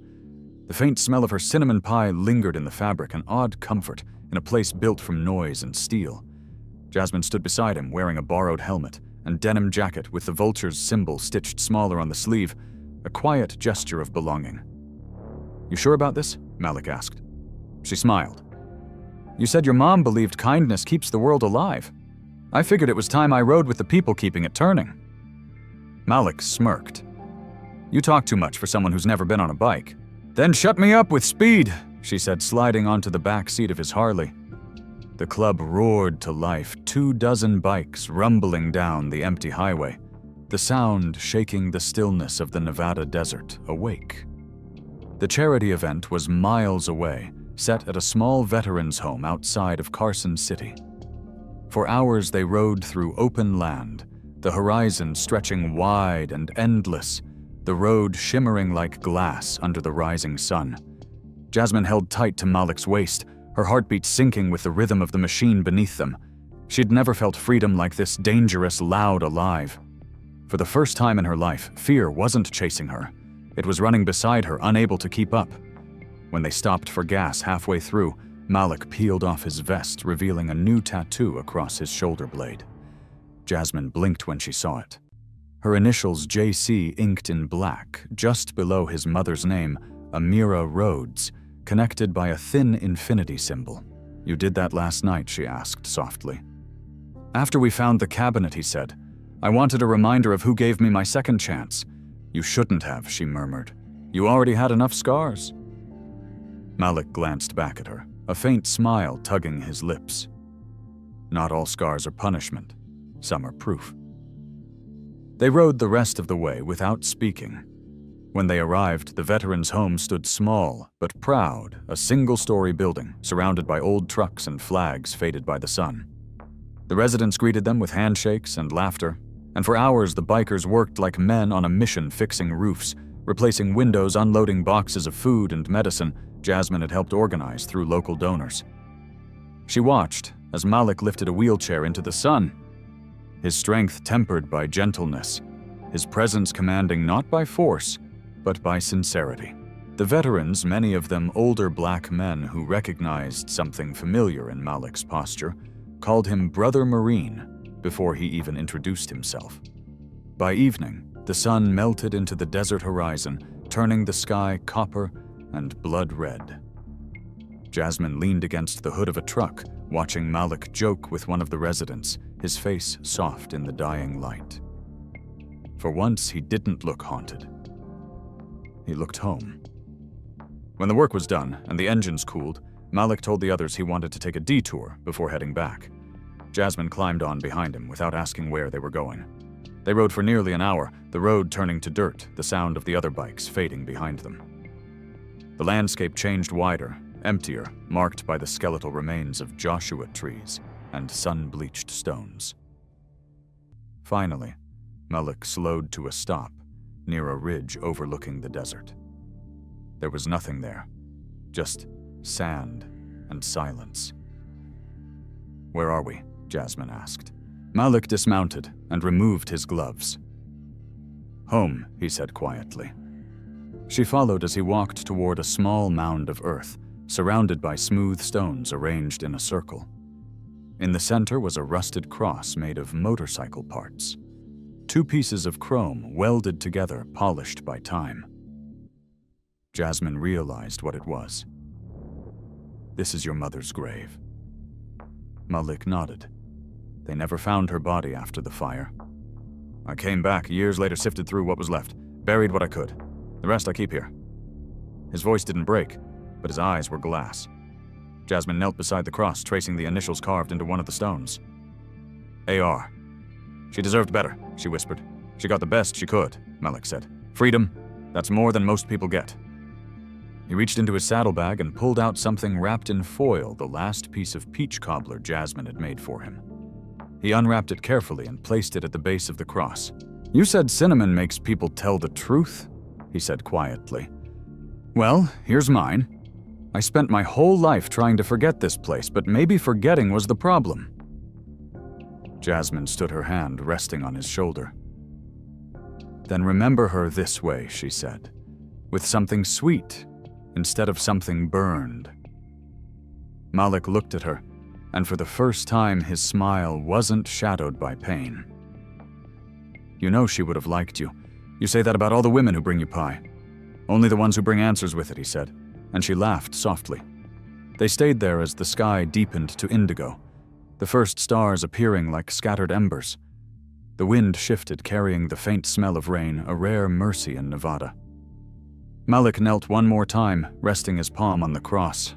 The faint smell of her cinnamon pie lingered in the fabric, an odd comfort in a place built from noise and steel. Jasmine stood beside him, wearing a borrowed helmet and denim jacket with the Vulture's symbol stitched smaller on the sleeve, a quiet gesture of belonging. "You sure about this?" Malik asked. She smiled. "You said your mom believed kindness keeps the world alive. I figured it was time I rode with the people keeping it turning." Malik smirked. "You talk too much for someone who's never been on a bike." "Then shut me up with speed," she said, sliding onto the back seat of his Harley. The club roared to life, 24 bikes rumbling down the empty highway, the sound shaking the stillness of the Nevada desert awake. The charity event was miles away, set at a small veterans' home outside of Carson City. For hours they rode through open land, the horizon stretching wide and endless, the road shimmering like glass under the rising sun. Jasmine held tight to Malik's waist, her heartbeat syncing with the rhythm of the machine beneath them. She'd never felt freedom like this, dangerous, loud, alive. For the first time in her life, fear wasn't chasing her. It was running beside her, unable to keep up. When they stopped for gas halfway through, Malik peeled off his vest, revealing a new tattoo across his shoulder blade. Jasmine blinked when she saw it. Her initials JC inked in black, just below his mother's name, Amira Rhodes, connected by a thin infinity symbol. "You did that last night?" she asked softly. "After we found the cabinet," he said. "I wanted a reminder of who gave me my second chance." "You shouldn't have," she murmured. "You already had enough scars." Malik glanced back at her, a faint smile tugging his lips. "Not all scars are punishment. Some are proof." They rode the rest of the way without speaking. When they arrived, the veterans' home stood small but proud, a single-story building surrounded by old trucks and flags faded by the sun. The residents greeted them with handshakes and laughter, and for hours the bikers worked like men on a mission, fixing roofs, replacing windows, unloading boxes of food and medicine Jasmine had helped organize through local donors. She watched as Malik lifted a wheelchair into the sun, his strength tempered by gentleness, his presence commanding not by force, but by sincerity. The veterans, many of them older black men who recognized something familiar in Malik's posture, called him Brother Marine before he even introduced himself. By evening, the sun melted into the desert horizon, turning the sky copper and blood red. Jasmine leaned against the hood of a truck, watching Malik joke with one of the residents, his face soft in the dying light. For once, he didn't look haunted. He looked home. When the work was done and the engines cooled, Malik told the others he wanted to take a detour before heading back. Jasmine climbed on behind him without asking where they were going. They rode for nearly an hour, the road turning to dirt, the sound of the other bikes fading behind them. The landscape changed wider, emptier, marked by the skeletal remains of Joshua trees and sun-bleached stones. Finally, Malik slowed to a stop near a ridge overlooking the desert. There was nothing there, just sand and silence. "Where are we?" Jasmine asked. Malik dismounted and removed his gloves. "Home," he said quietly. She followed as he walked toward a small mound of earth, surrounded by smooth stones arranged in a circle. In the center was a rusted cross made of motorcycle parts. 2 pieces of chrome welded together, polished by time. Jasmine realized what it was. "This is your mother's grave." Malik nodded. "They never found her body after the fire. I came back years later, sifted through what was left, buried what I could. The rest I keep here." His voice didn't break, but his eyes were glass. Jasmine knelt beside the cross, tracing the initials carved into one of the stones. "AR. She deserved better," she whispered. "She got the best she could," Malik said. "Freedom, that's more than most people get." He reached into his saddlebag and pulled out something wrapped in foil, the last piece of peach cobbler Jasmine had made for him. He unwrapped it carefully and placed it at the base of the cross. "You said cinnamon makes people tell the truth," he said quietly. "Well, here's mine. I spent my whole life trying to forget this place, but maybe forgetting was the problem." Jasmine stood her hand resting on his shoulder. "Then remember her this way," she said, "with something sweet instead of something burned." Malik looked at her, and for the first time his smile wasn't shadowed by pain. "You know she would have liked you. You say that about all the women who bring you pie. Only the ones who bring answers with it," he said, and she laughed softly. They stayed there as the sky deepened to indigo, the first stars appearing like scattered embers. The wind shifted, carrying the faint smell of rain, a rare mercy in Nevada. Malik knelt one more time, resting his palm on the cross.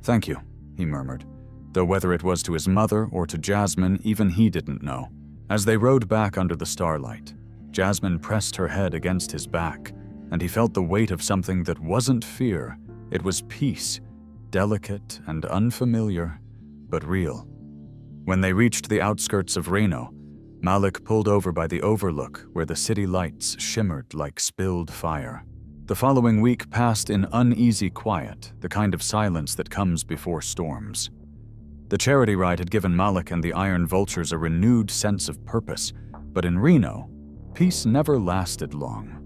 "Thank you," he murmured, though whether it was to his mother or to Jasmine, even he didn't know. As they rode back under the starlight, Jasmine pressed her head against his back, and he felt the weight of something that wasn't fear. It was peace, delicate and unfamiliar, but real. When they reached the outskirts of Reno, Malik pulled over by the overlook where the city lights shimmered like spilled fire. The following week passed in uneasy quiet, the kind of silence that comes before storms. The charity ride had given Malik and the Iron Vultures a renewed sense of purpose, but in Reno, peace never lasted long.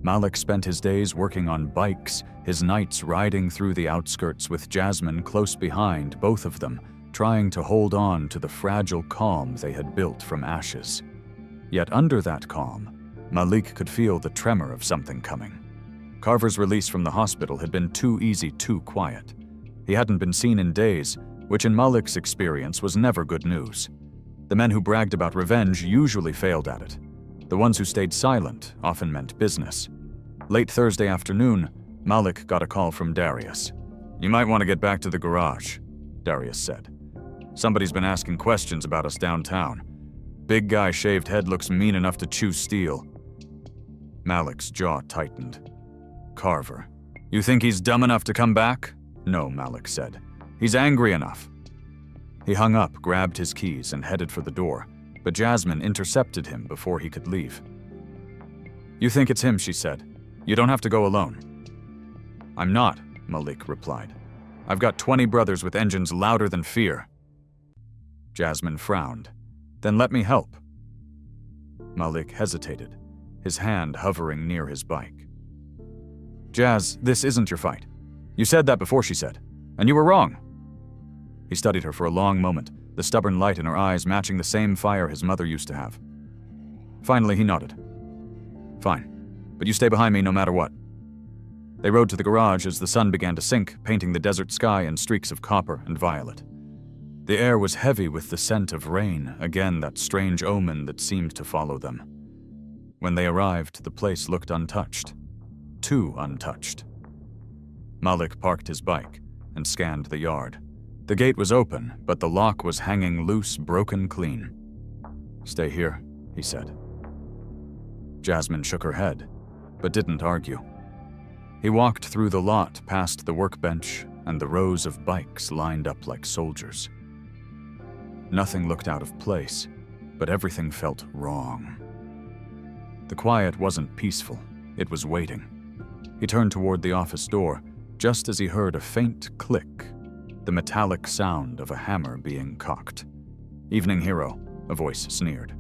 Malik spent his days working on bikes, his nights riding through the outskirts with Jasmine close behind, both of them trying to hold on to the fragile calm they had built from ashes. Yet under that calm, Malik could feel the tremor of something coming. Carver's release from the hospital had been too easy, too quiet. He hadn't been seen in days, which in Malik's experience was never good news. The men who bragged about revenge usually failed at it. The ones who stayed silent often meant business. Late Thursday afternoon, Malik got a call from Darius. "You might want to get back to the garage," Darius said. "Somebody's been asking questions about us downtown. Big guy, shaved head, looks mean enough to chew steel." Malik's jaw tightened. "Carver. You think he's dumb enough to come back?" "No," Malik said. "He's angry enough." He hung up, grabbed his keys, and headed for the door, but Jasmine intercepted him before he could leave. "You think it's him," she said. "You don't have to go alone." "I'm not," Malik replied. "I've got 20 brothers with engines louder than fear." Jasmine frowned. "Then let me help." Malik hesitated, his hand hovering near his bike. "Jazz, this isn't your fight. You said that before," she said, "and you were wrong." He studied her for a long moment, the stubborn light in her eyes matching the same fire his mother used to have. Finally, he nodded. "Fine, but you stay behind me no matter what." They rode to the garage as the sun began to sink, painting the desert sky in streaks of copper and violet. The air was heavy with the scent of rain, again that strange omen that seemed to follow them. When they arrived, the place looked untouched. Too untouched. Malik parked his bike and scanned the yard. The gate was open, but the lock was hanging loose, broken clean. "Stay here," he said. Jasmine shook her head, but didn't argue. He walked through the lot past the workbench and the rows of bikes lined up like soldiers. Nothing looked out of place, but everything felt wrong. The quiet wasn't peaceful, it was waiting. He turned toward the office door, just as he heard a faint click, the metallic sound of a hammer being cocked. "Evening, hero," a voice sneered.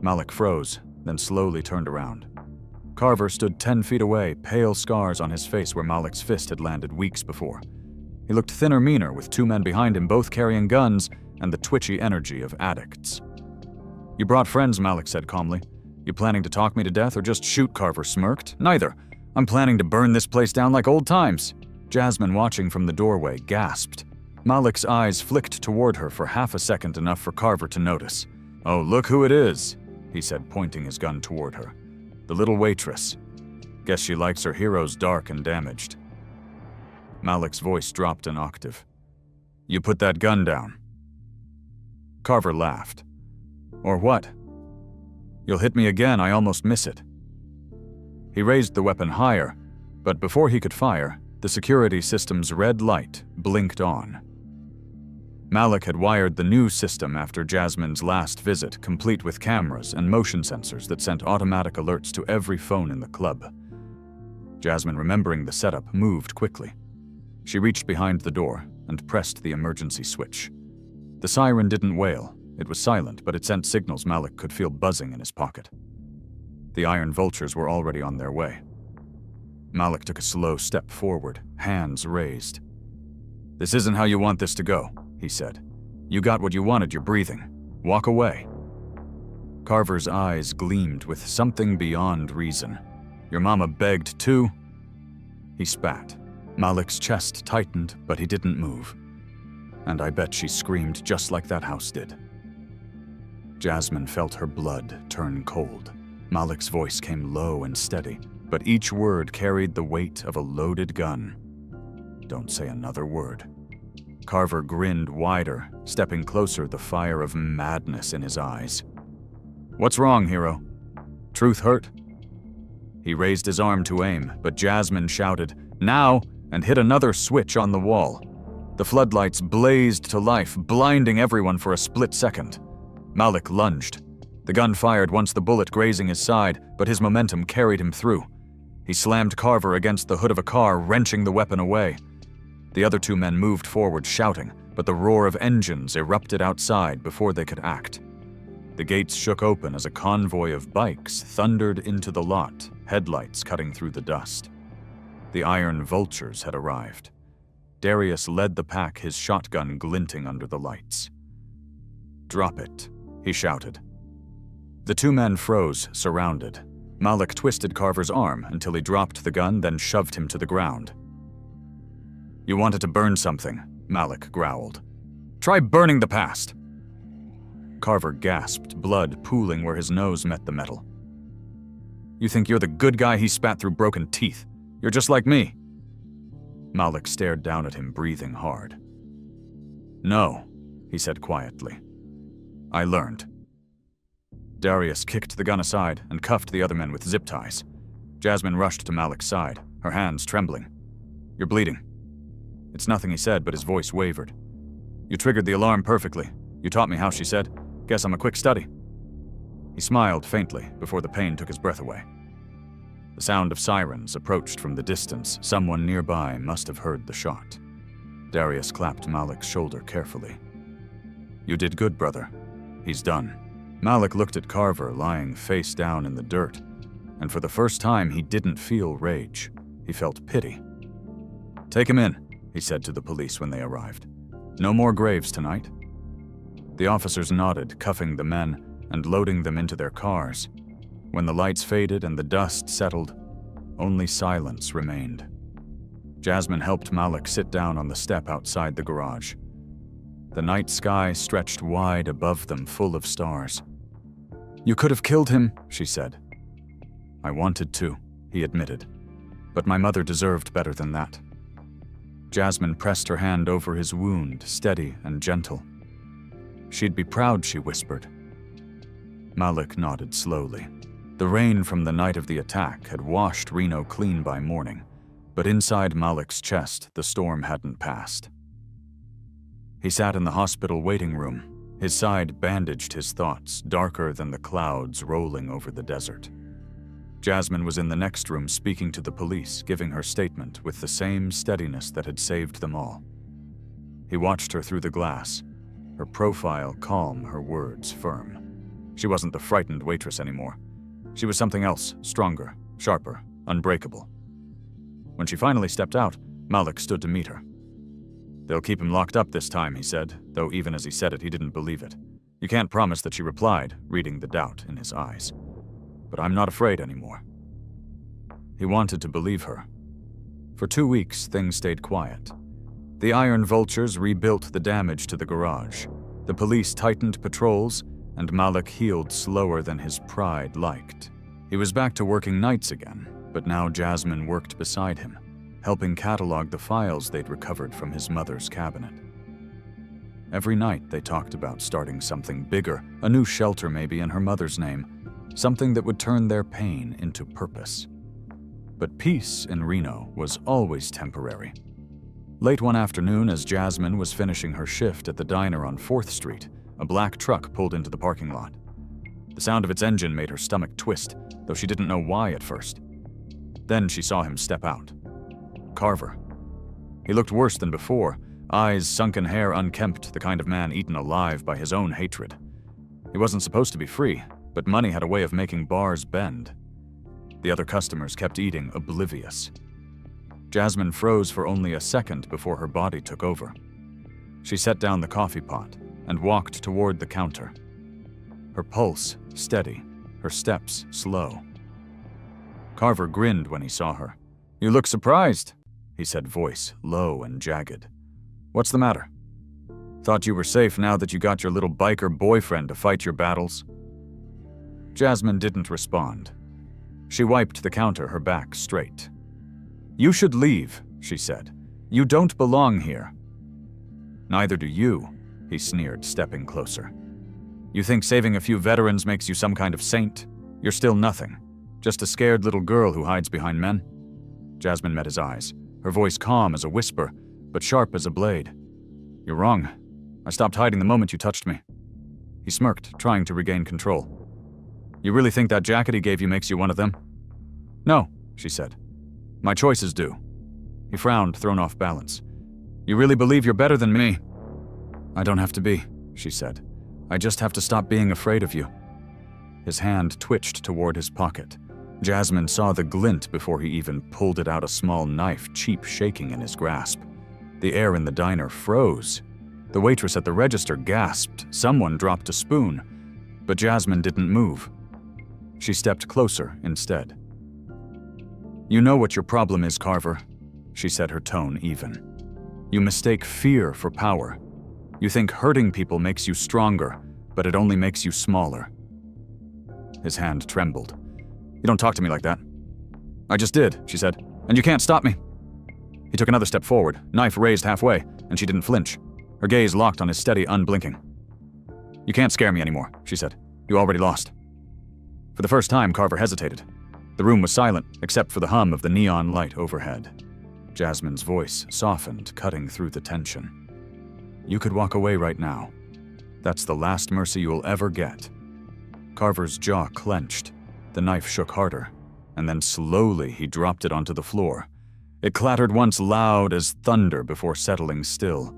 Malik froze, then slowly turned around. Carver stood 10 feet away, pale scars on his face where Malik's fist had landed weeks before. He looked thinner, meaner, with 2 men behind him, both carrying guns and the twitchy energy of addicts. "You brought friends," Malik said calmly. "You planning to talk me to death or just shoot?" Carver smirked. "Neither. I'm planning to burn this place down like old times." Jasmine, watching from the doorway, gasped. Malik's eyes flicked toward her for half a second, enough for Carver to notice. "Oh, look who it is," he said, pointing his gun toward her. "The little waitress. Guess she likes her heroes dark and damaged." Malik's voice dropped an octave. "You put that gun down." Carver laughed. "Or what? You'll hit me again, I almost miss it." He raised the weapon higher, but before he could fire, the security system's red light blinked on. Malik had wired the new system after Jasmine's last visit, complete with cameras and motion sensors that sent automatic alerts to every phone in the club. Jasmine, remembering the setup, moved quickly. She reached behind the door and pressed the emergency switch. The siren didn't wail. It was silent, but it sent signals Malik could feel buzzing in his pocket. The iron vultures were already on their way. Malik took a slow step forward, hands raised. "This isn't how you want this to go," he said. "You got what you wanted, you're breathing. Walk away." Carver's eyes gleamed with something beyond reason. "Your mama begged too?" He spat. Malik's chest tightened, but he didn't move. "And I bet she screamed just like that house did." Jasmine felt her blood turn cold. Malik's voice came low and steady, but each word carried the weight of a loaded gun. "Don't say another word." Carver grinned wider, stepping closer, the fire of madness in his eyes. "What's wrong, hero? Truth hurt?" He raised his arm to aim, but Jasmine shouted, "Now!" and hit another switch on the wall. The floodlights blazed to life, blinding everyone for a split second. Malik lunged. The gun fired once, the bullet grazing his side, but his momentum carried him through. He slammed Carver against the hood of a car, wrenching the weapon away. The other two men moved forward, shouting, but the roar of engines erupted outside before they could act. The gates shook open as a convoy of bikes thundered into the lot, headlights cutting through the dust. The iron vultures had arrived. Darius led the pack, his shotgun glinting under the lights. "Drop it," he shouted. The two men froze, surrounded. Malik twisted Carver's arm until he dropped the gun, then shoved him to the ground. "You wanted to burn something," Malik growled. "Try burning the past." Carver gasped, blood pooling where his nose met the metal. "You think you're the good guy?" He spat through broken teeth. "You're just like me." Malik stared down at him, breathing hard. "No," he said quietly. "I learned." Darius kicked the gun aside and cuffed the other men with zip ties. Jasmine rushed to Malik's side, her hands trembling. "You're bleeding." It's nothing, he said, but his voice wavered. "You triggered the alarm perfectly. You taught me how," she said. "Guess I'm a quick study." He smiled faintly before the pain took his breath away. The sound of sirens approached from the distance. Someone nearby must have heard the shot. Darius clapped Malik's shoulder carefully. "You did good, brother. He's done." Malik looked at Carver lying face down in the dirt, and for the first time he didn't feel rage. He felt pity. "Take him in," he said to the police when they arrived. "No more graves tonight." The officers nodded, cuffing the men and loading them into their cars. When the lights faded and the dust settled, only silence remained. Jasmine helped Malik sit down on the step outside the garage. The night sky stretched wide above them, full of stars. "You could have killed him," she said. "I wanted to," he admitted. "But my mother deserved better than that." Jasmine pressed her hand over his wound, steady and gentle. "She'd be proud," she whispered. Malik nodded slowly. The rain from the night of the attack had washed Reno clean by morning, but inside Malik's chest, the storm hadn't passed. He sat in the hospital waiting room. His side bandaged his thoughts, darker than the clouds rolling over the desert. Jasmine was in the next room speaking to the police, giving her statement with the same steadiness that had saved them all. He watched her through the glass, her profile calm, her words firm. She wasn't the frightened waitress anymore. She was something else, stronger, sharper, unbreakable. When she finally stepped out, Malik stood to meet her. "They'll keep him locked up this time," he said, though even as he said it, he didn't believe it. "You can't promise," that she replied, reading the doubt in his eyes. "But I'm not afraid anymore." He wanted to believe her. For 2 weeks, things stayed quiet. The iron vultures rebuilt the damage to the garage. The police tightened patrols, and Malik healed slower than his pride liked. He was back to working nights again, but now Jasmine worked beside him, helping catalog the files they'd recovered from his mother's cabinet. Every night they talked about starting something bigger, a new shelter maybe in her mother's name, something that would turn their pain into purpose. But peace in Reno was always temporary. Late one afternoon, as Jasmine was finishing her shift at the diner on 4th Street, a black truck pulled into the parking lot. The sound of its engine made her stomach twist, though she didn't know why at first. Then she saw him step out. Carver. He looked worse than before, eyes, sunken hair unkempt, the kind of man eaten alive by his own hatred. He wasn't supposed to be free, but money had a way of making bars bend. The other customers kept eating, oblivious. Jasmine froze for only a second before her body took over. She set down the coffee pot and walked toward the counter. Her pulse steady, her steps slow. Carver grinned when he saw her. "You look surprised," he said, voice low and jagged. "What's the matter? Thought you were safe now that you got your little biker boyfriend to fight your battles?" Jasmine didn't respond. She wiped the counter, her back straight. "You should leave," she said. "You don't belong here." "Neither do you," he sneered, stepping closer. "You think saving a few veterans makes you some kind of saint? You're still nothing. Just a scared little girl who hides behind men." Jasmine met his eyes, her voice calm as a whisper, but sharp as a blade. "You're wrong. I stopped hiding the moment you touched me." He smirked, trying to regain control. "You really think that jacket he gave you makes you one of them?" "No," she said. "My choices do." He frowned, thrown off balance. "You really believe you're better than me?" "I don't have to be," she said. "I just have to stop being afraid of you." His hand twitched toward his pocket. Jasmine saw the glint before he even pulled it out, a small knife, cheap, shaking in his grasp. The air in the diner froze. The waitress at the register gasped. Someone dropped a spoon. But Jasmine didn't move. She stepped closer instead. "You know what your problem is, Carver," she said, her tone even. "You mistake fear for power. You think hurting people makes you stronger, but it only makes you smaller." His hand trembled. "You don't talk to me like that." "I just did," she said, "and you can't stop me." He took another step forward, knife raised halfway, and she didn't flinch. Her gaze locked on his steady, unblinking. "You can't scare me anymore," she said. "You already lost." For the first time, Carver hesitated. The room was silent, except for the hum of the neon light overhead. Jasmine's voice softened, cutting through the tension. "You could walk away right now. That's the last mercy you'll ever get." Carver's jaw clenched. The knife shook harder, and then slowly he dropped it onto the floor. It clattered once loud as thunder before settling still.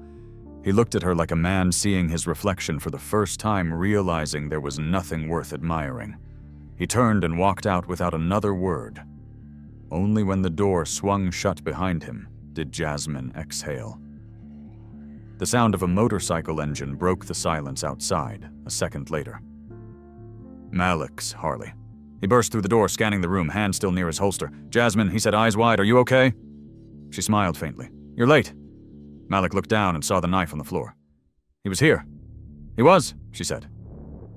He looked at her like a man seeing his reflection for the first time, realizing there was nothing worth admiring. He turned and walked out without another word. Only when the door swung shut behind him did Jasmine exhale. The sound of a motorcycle engine broke the silence outside a second later. Malik's Harley. He burst through the door, scanning the room, hand still near his holster. "Jasmine," he said, eyes wide, "are you okay?" She smiled faintly. "You're late." Malik looked down and saw the knife on the floor. "He was here." "He was," she said.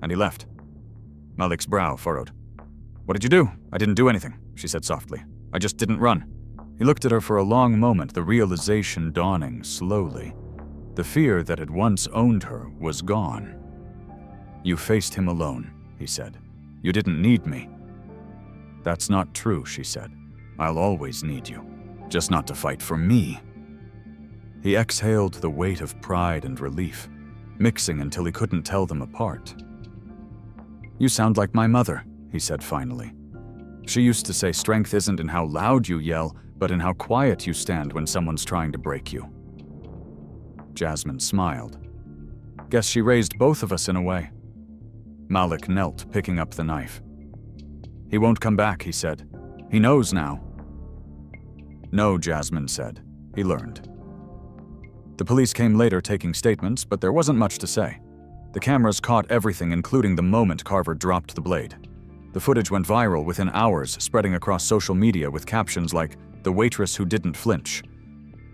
"And he left." Malik's brow furrowed. "What did you do?" "I didn't do anything," she said softly. "I just didn't run." He looked at her for a long moment, the realization dawning slowly. The fear that had once owned her was gone. "You faced him alone," he said. "You didn't need me." "That's not true," she said. "I'll always need you, just not to fight for me." He exhaled the weight of pride and relief, mixing until he couldn't tell them apart. "You sound like my mother," he said finally. "She used to say strength isn't in how loud you yell, but in how quiet you stand when someone's trying to break you." Jasmine smiled. "Guess she raised both of us in a way." Malik knelt, picking up the knife. "He won't come back," he said. "He knows now." "No," Jasmine said. "He learned." The police came later taking statements, but there wasn't much to say. The cameras caught everything, including the moment Carver dropped the blade. The footage went viral within hours, spreading across social media with captions like, "The waitress who didn't flinch."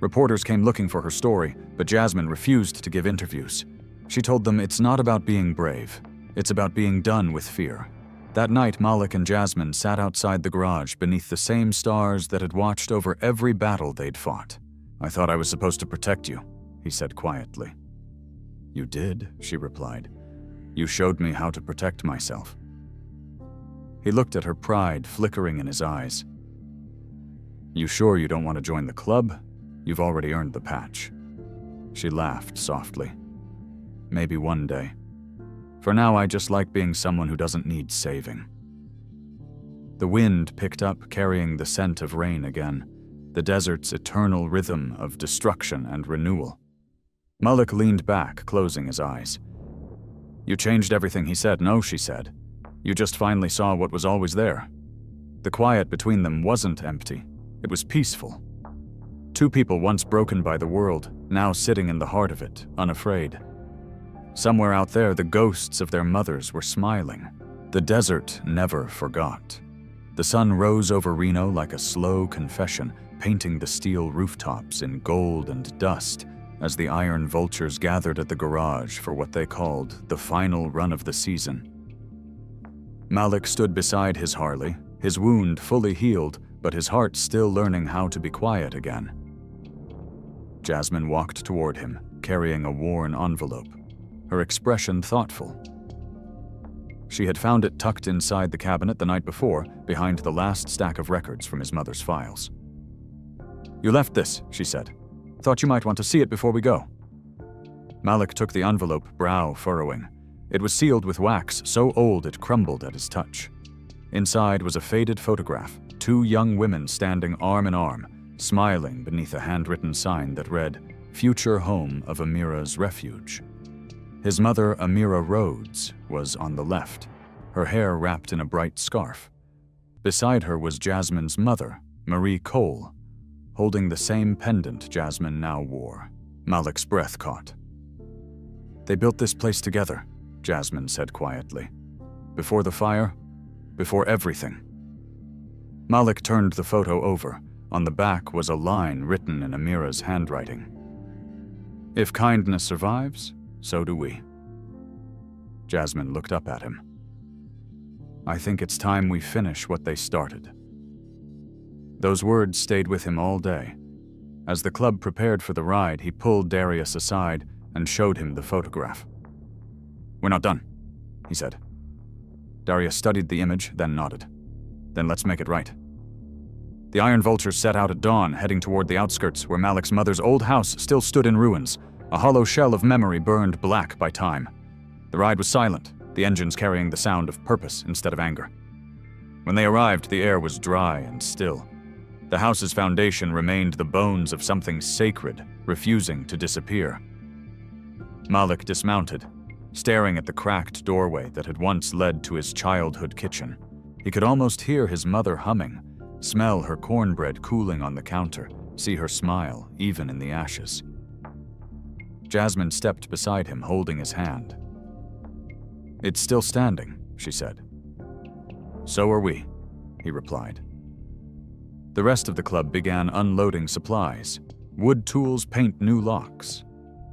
Reporters came looking for her story, but Jasmine refused to give interviews. She told them it's not about being brave. It's about being done with fear. That night, Malik and Jasmine sat outside the garage beneath the same stars that had watched over every battle they'd fought. "I thought I was supposed to protect you," he said quietly. "You did," she replied. "You showed me how to protect myself." He looked at her, pride flickering in his eyes. "You sure you don't want to join the club?" You've already earned the patch." She laughed softly. "Maybe one day. For now, I just like being someone who doesn't need saving." The wind picked up, carrying the scent of rain again, the desert's eternal rhythm of destruction and renewal. Malik leaned back, closing his eyes. "You changed everything," he said. "No," she said. "You just finally saw what was always there." The quiet between them wasn't empty. It was peaceful. Two people once broken by the world, now sitting in the heart of it, unafraid. Somewhere out there, the ghosts of their mothers were smiling. The desert never forgot. The sun rose over Reno like a slow confession, painting the steel rooftops in gold and dust as the iron vultures gathered at the garage for what they called the final run of the season. Malik stood beside his Harley, his wound fully healed, but his heart still learning how to be quiet again. Jasmine walked toward him, carrying a worn envelope, her expression thoughtful. She had found it tucked inside the cabinet the night before, behind the last stack of records from his mother's files. "You left this," she said. "Thought you might want to see it before we go." Malik took the envelope, brow furrowing. It was sealed with wax so old it crumbled at his touch. Inside was a faded photograph, two young women standing arm in arm, smiling beneath a handwritten sign that read, "Future Home of Amira's Refuge." His mother, Amira Rhodes, was on the left, her hair wrapped in a bright scarf. Beside her was Jasmine's mother, Marie Cole, holding the same pendant Jasmine now wore. Malik's breath caught. "They built this place together," Jasmine said quietly. "Before the fire, before everything." Malik turned the photo over. On the back was a line written in Amira's handwriting. "If kindness survives, so do we." Jasmine looked up at him. "I think it's time we finish what they started." Those words stayed with him all day. As the club prepared for the ride, he pulled Darius aside and showed him the photograph. "We're not done," he said. Darius studied the image, then nodded. "Then let's make it right." The Iron Vultures set out at dawn, heading toward the outskirts where Malik's mother's old house still stood in ruins, a hollow shell of memory burned black by time. The ride was silent, the engines carrying the sound of purpose instead of anger. When they arrived, the air was dry and still. The house's foundation remained the bones of something sacred, refusing to disappear. Malik dismounted, staring at the cracked doorway that had once led to his childhood kitchen. He could almost hear his mother humming, smell her cornbread cooling on the counter, see her smile, even in the ashes. Jasmine stepped beside him, holding his hand. "It's still standing," she said. "So are we," he replied. The rest of the club began unloading supplies. Wood tools, paint new locks.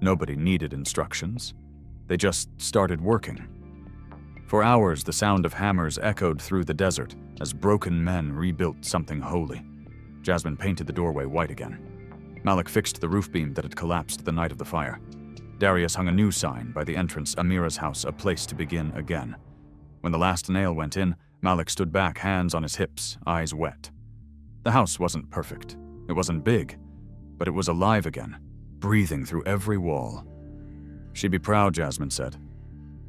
Nobody needed instructions. They just started working. For hours, the sound of hammers echoed through the desert as broken men rebuilt something holy. Jasmine painted the doorway white again. Malik fixed the roof beam that had collapsed the night of the fire. Darius hung a new sign by the entrance, Amira's house, a place to begin again. When the last nail went in, Malik stood back, hands on his hips, eyes wet. The house wasn't perfect. It wasn't big, but it was alive again, breathing through every wall. "She'd be proud," Jasmine said.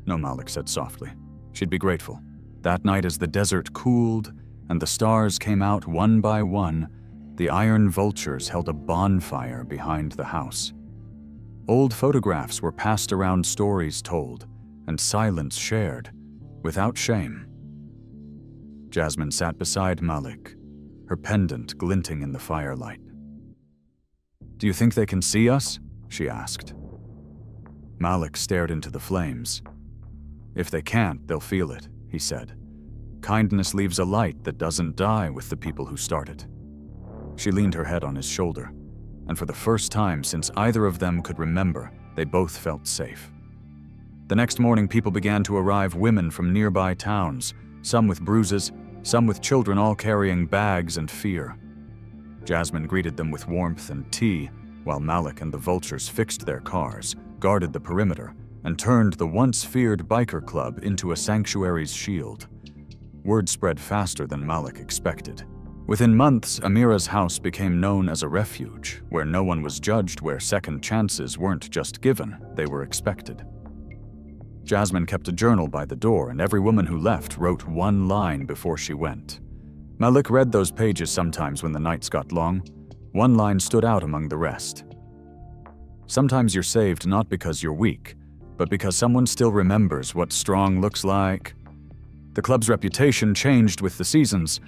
"No," Malik said softly. "She'd be grateful." That night, as the desert cooled and the stars came out one by one, the Iron Vultures held a bonfire behind the house. Old photographs were passed around, stories told, and silence shared, without shame. Jasmine sat beside Malik, her pendant glinting in the firelight. "Do you think they can see us?" she asked. Malik stared into the flames. "If they can't, they'll feel it," he said. "Kindness leaves a light that doesn't die with the people who start it." She leaned her head on his shoulder, and for the first time since either of them could remember, they both felt safe. The next morning, people began to arrive, women from nearby towns, some with bruises, some with children, all carrying bags and fear. Jasmine greeted them with warmth and tea, while Malik and the Vultures fixed their cars, guarded the perimeter, and turned the once feared biker club into a sanctuary's shield. Word spread faster than Malik expected. Within months, Amira's house became known as a refuge, where no one was judged, where second chances weren't just given, they were expected. Jasmine kept a journal by the door, and every woman who left wrote one line before she went. Malik read those pages sometimes when the nights got long. One line stood out among the rest. Sometimes you're saved not because you're weak, but because someone still remembers what strong looks like. The club's reputation changed with the seasons.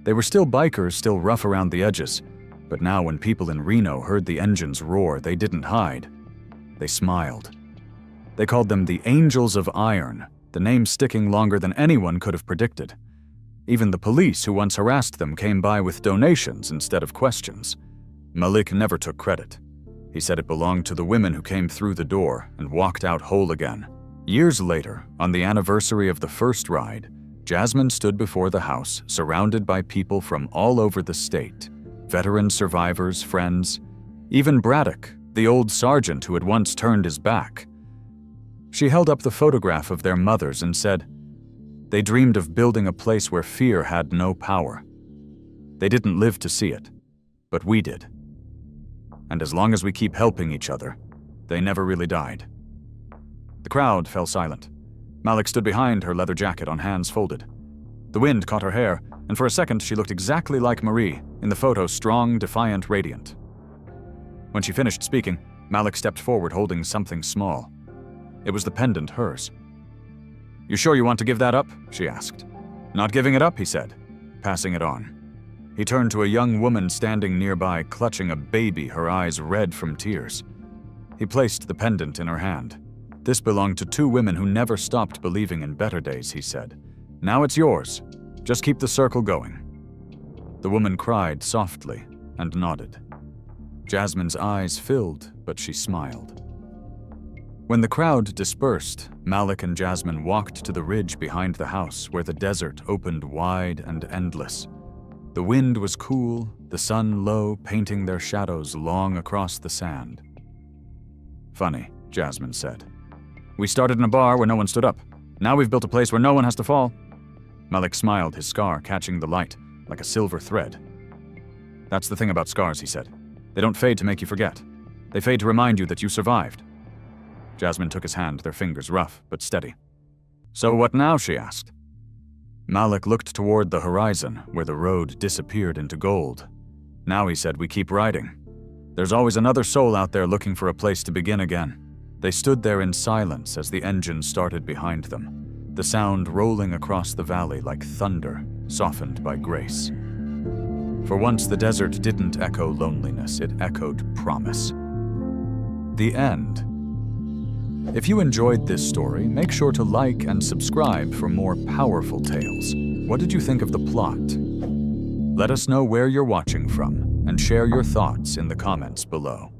They were still bikers, still rough around the edges, but now when people in Reno heard the engines roar, they didn't hide. They smiled. They called them the Angels of Iron, the name sticking longer than anyone could have predicted. Even the police who once harassed them came by with donations instead of questions. Malik never took credit. He said it belonged to the women who came through the door and walked out whole again. Years later, on the anniversary of the first ride, Jasmine stood before the house, surrounded by people from all over the state. Veteran survivors, friends, even Braddock, the old sergeant who had once turned his back. She held up the photograph of their mothers and said, "They dreamed of building a place where fear had no power. They didn't live to see it, but we did. And as long as we keep helping each other, they never really died." The crowd fell silent. Malik stood behind her leather jacket on hands folded. The wind caught her hair, and for a second she looked exactly like Marie, in the photo strong, defiant, radiant. When she finished speaking, Malik stepped forward holding something small. It was the pendant, hers. "You sure you want to give that up?" she asked. "Not giving it up," he said, passing it on. He turned to a young woman standing nearby, clutching a baby, her eyes red from tears. He placed the pendant in her hand. "This belonged to two women who never stopped believing in better days," he said. "Now it's yours. Just keep the circle going." The woman cried softly and nodded. Jasmine's eyes filled, but she smiled. When the crowd dispersed, Malik and Jasmine walked to the ridge behind the house where the desert opened wide and endless. The wind was cool, the sun low, painting their shadows long across the sand. "Funny," Jasmine said. "We started in a bar where no one stood up. Now we've built a place where no one has to fall." Malik smiled, his scar catching the light like a silver thread. "That's the thing about scars," he said. "They don't fade to make you forget. They fade to remind you that you survived." Jasmine took his hand, their fingers rough but steady. "So what now?" she asked. Malik looked toward the horizon, where the road disappeared into gold. "Now," he said, "we keep riding. There's always another soul out there looking for a place to begin again." They stood there in silence as the engine started behind them, the sound rolling across the valley like thunder, softened by grace. For once, the desert didn't echo loneliness, it echoed promise. The end. If you enjoyed this story, make sure to like and subscribe for more powerful tales. What did you think of the plot? Let us know where you're watching from, and share your thoughts in the comments below.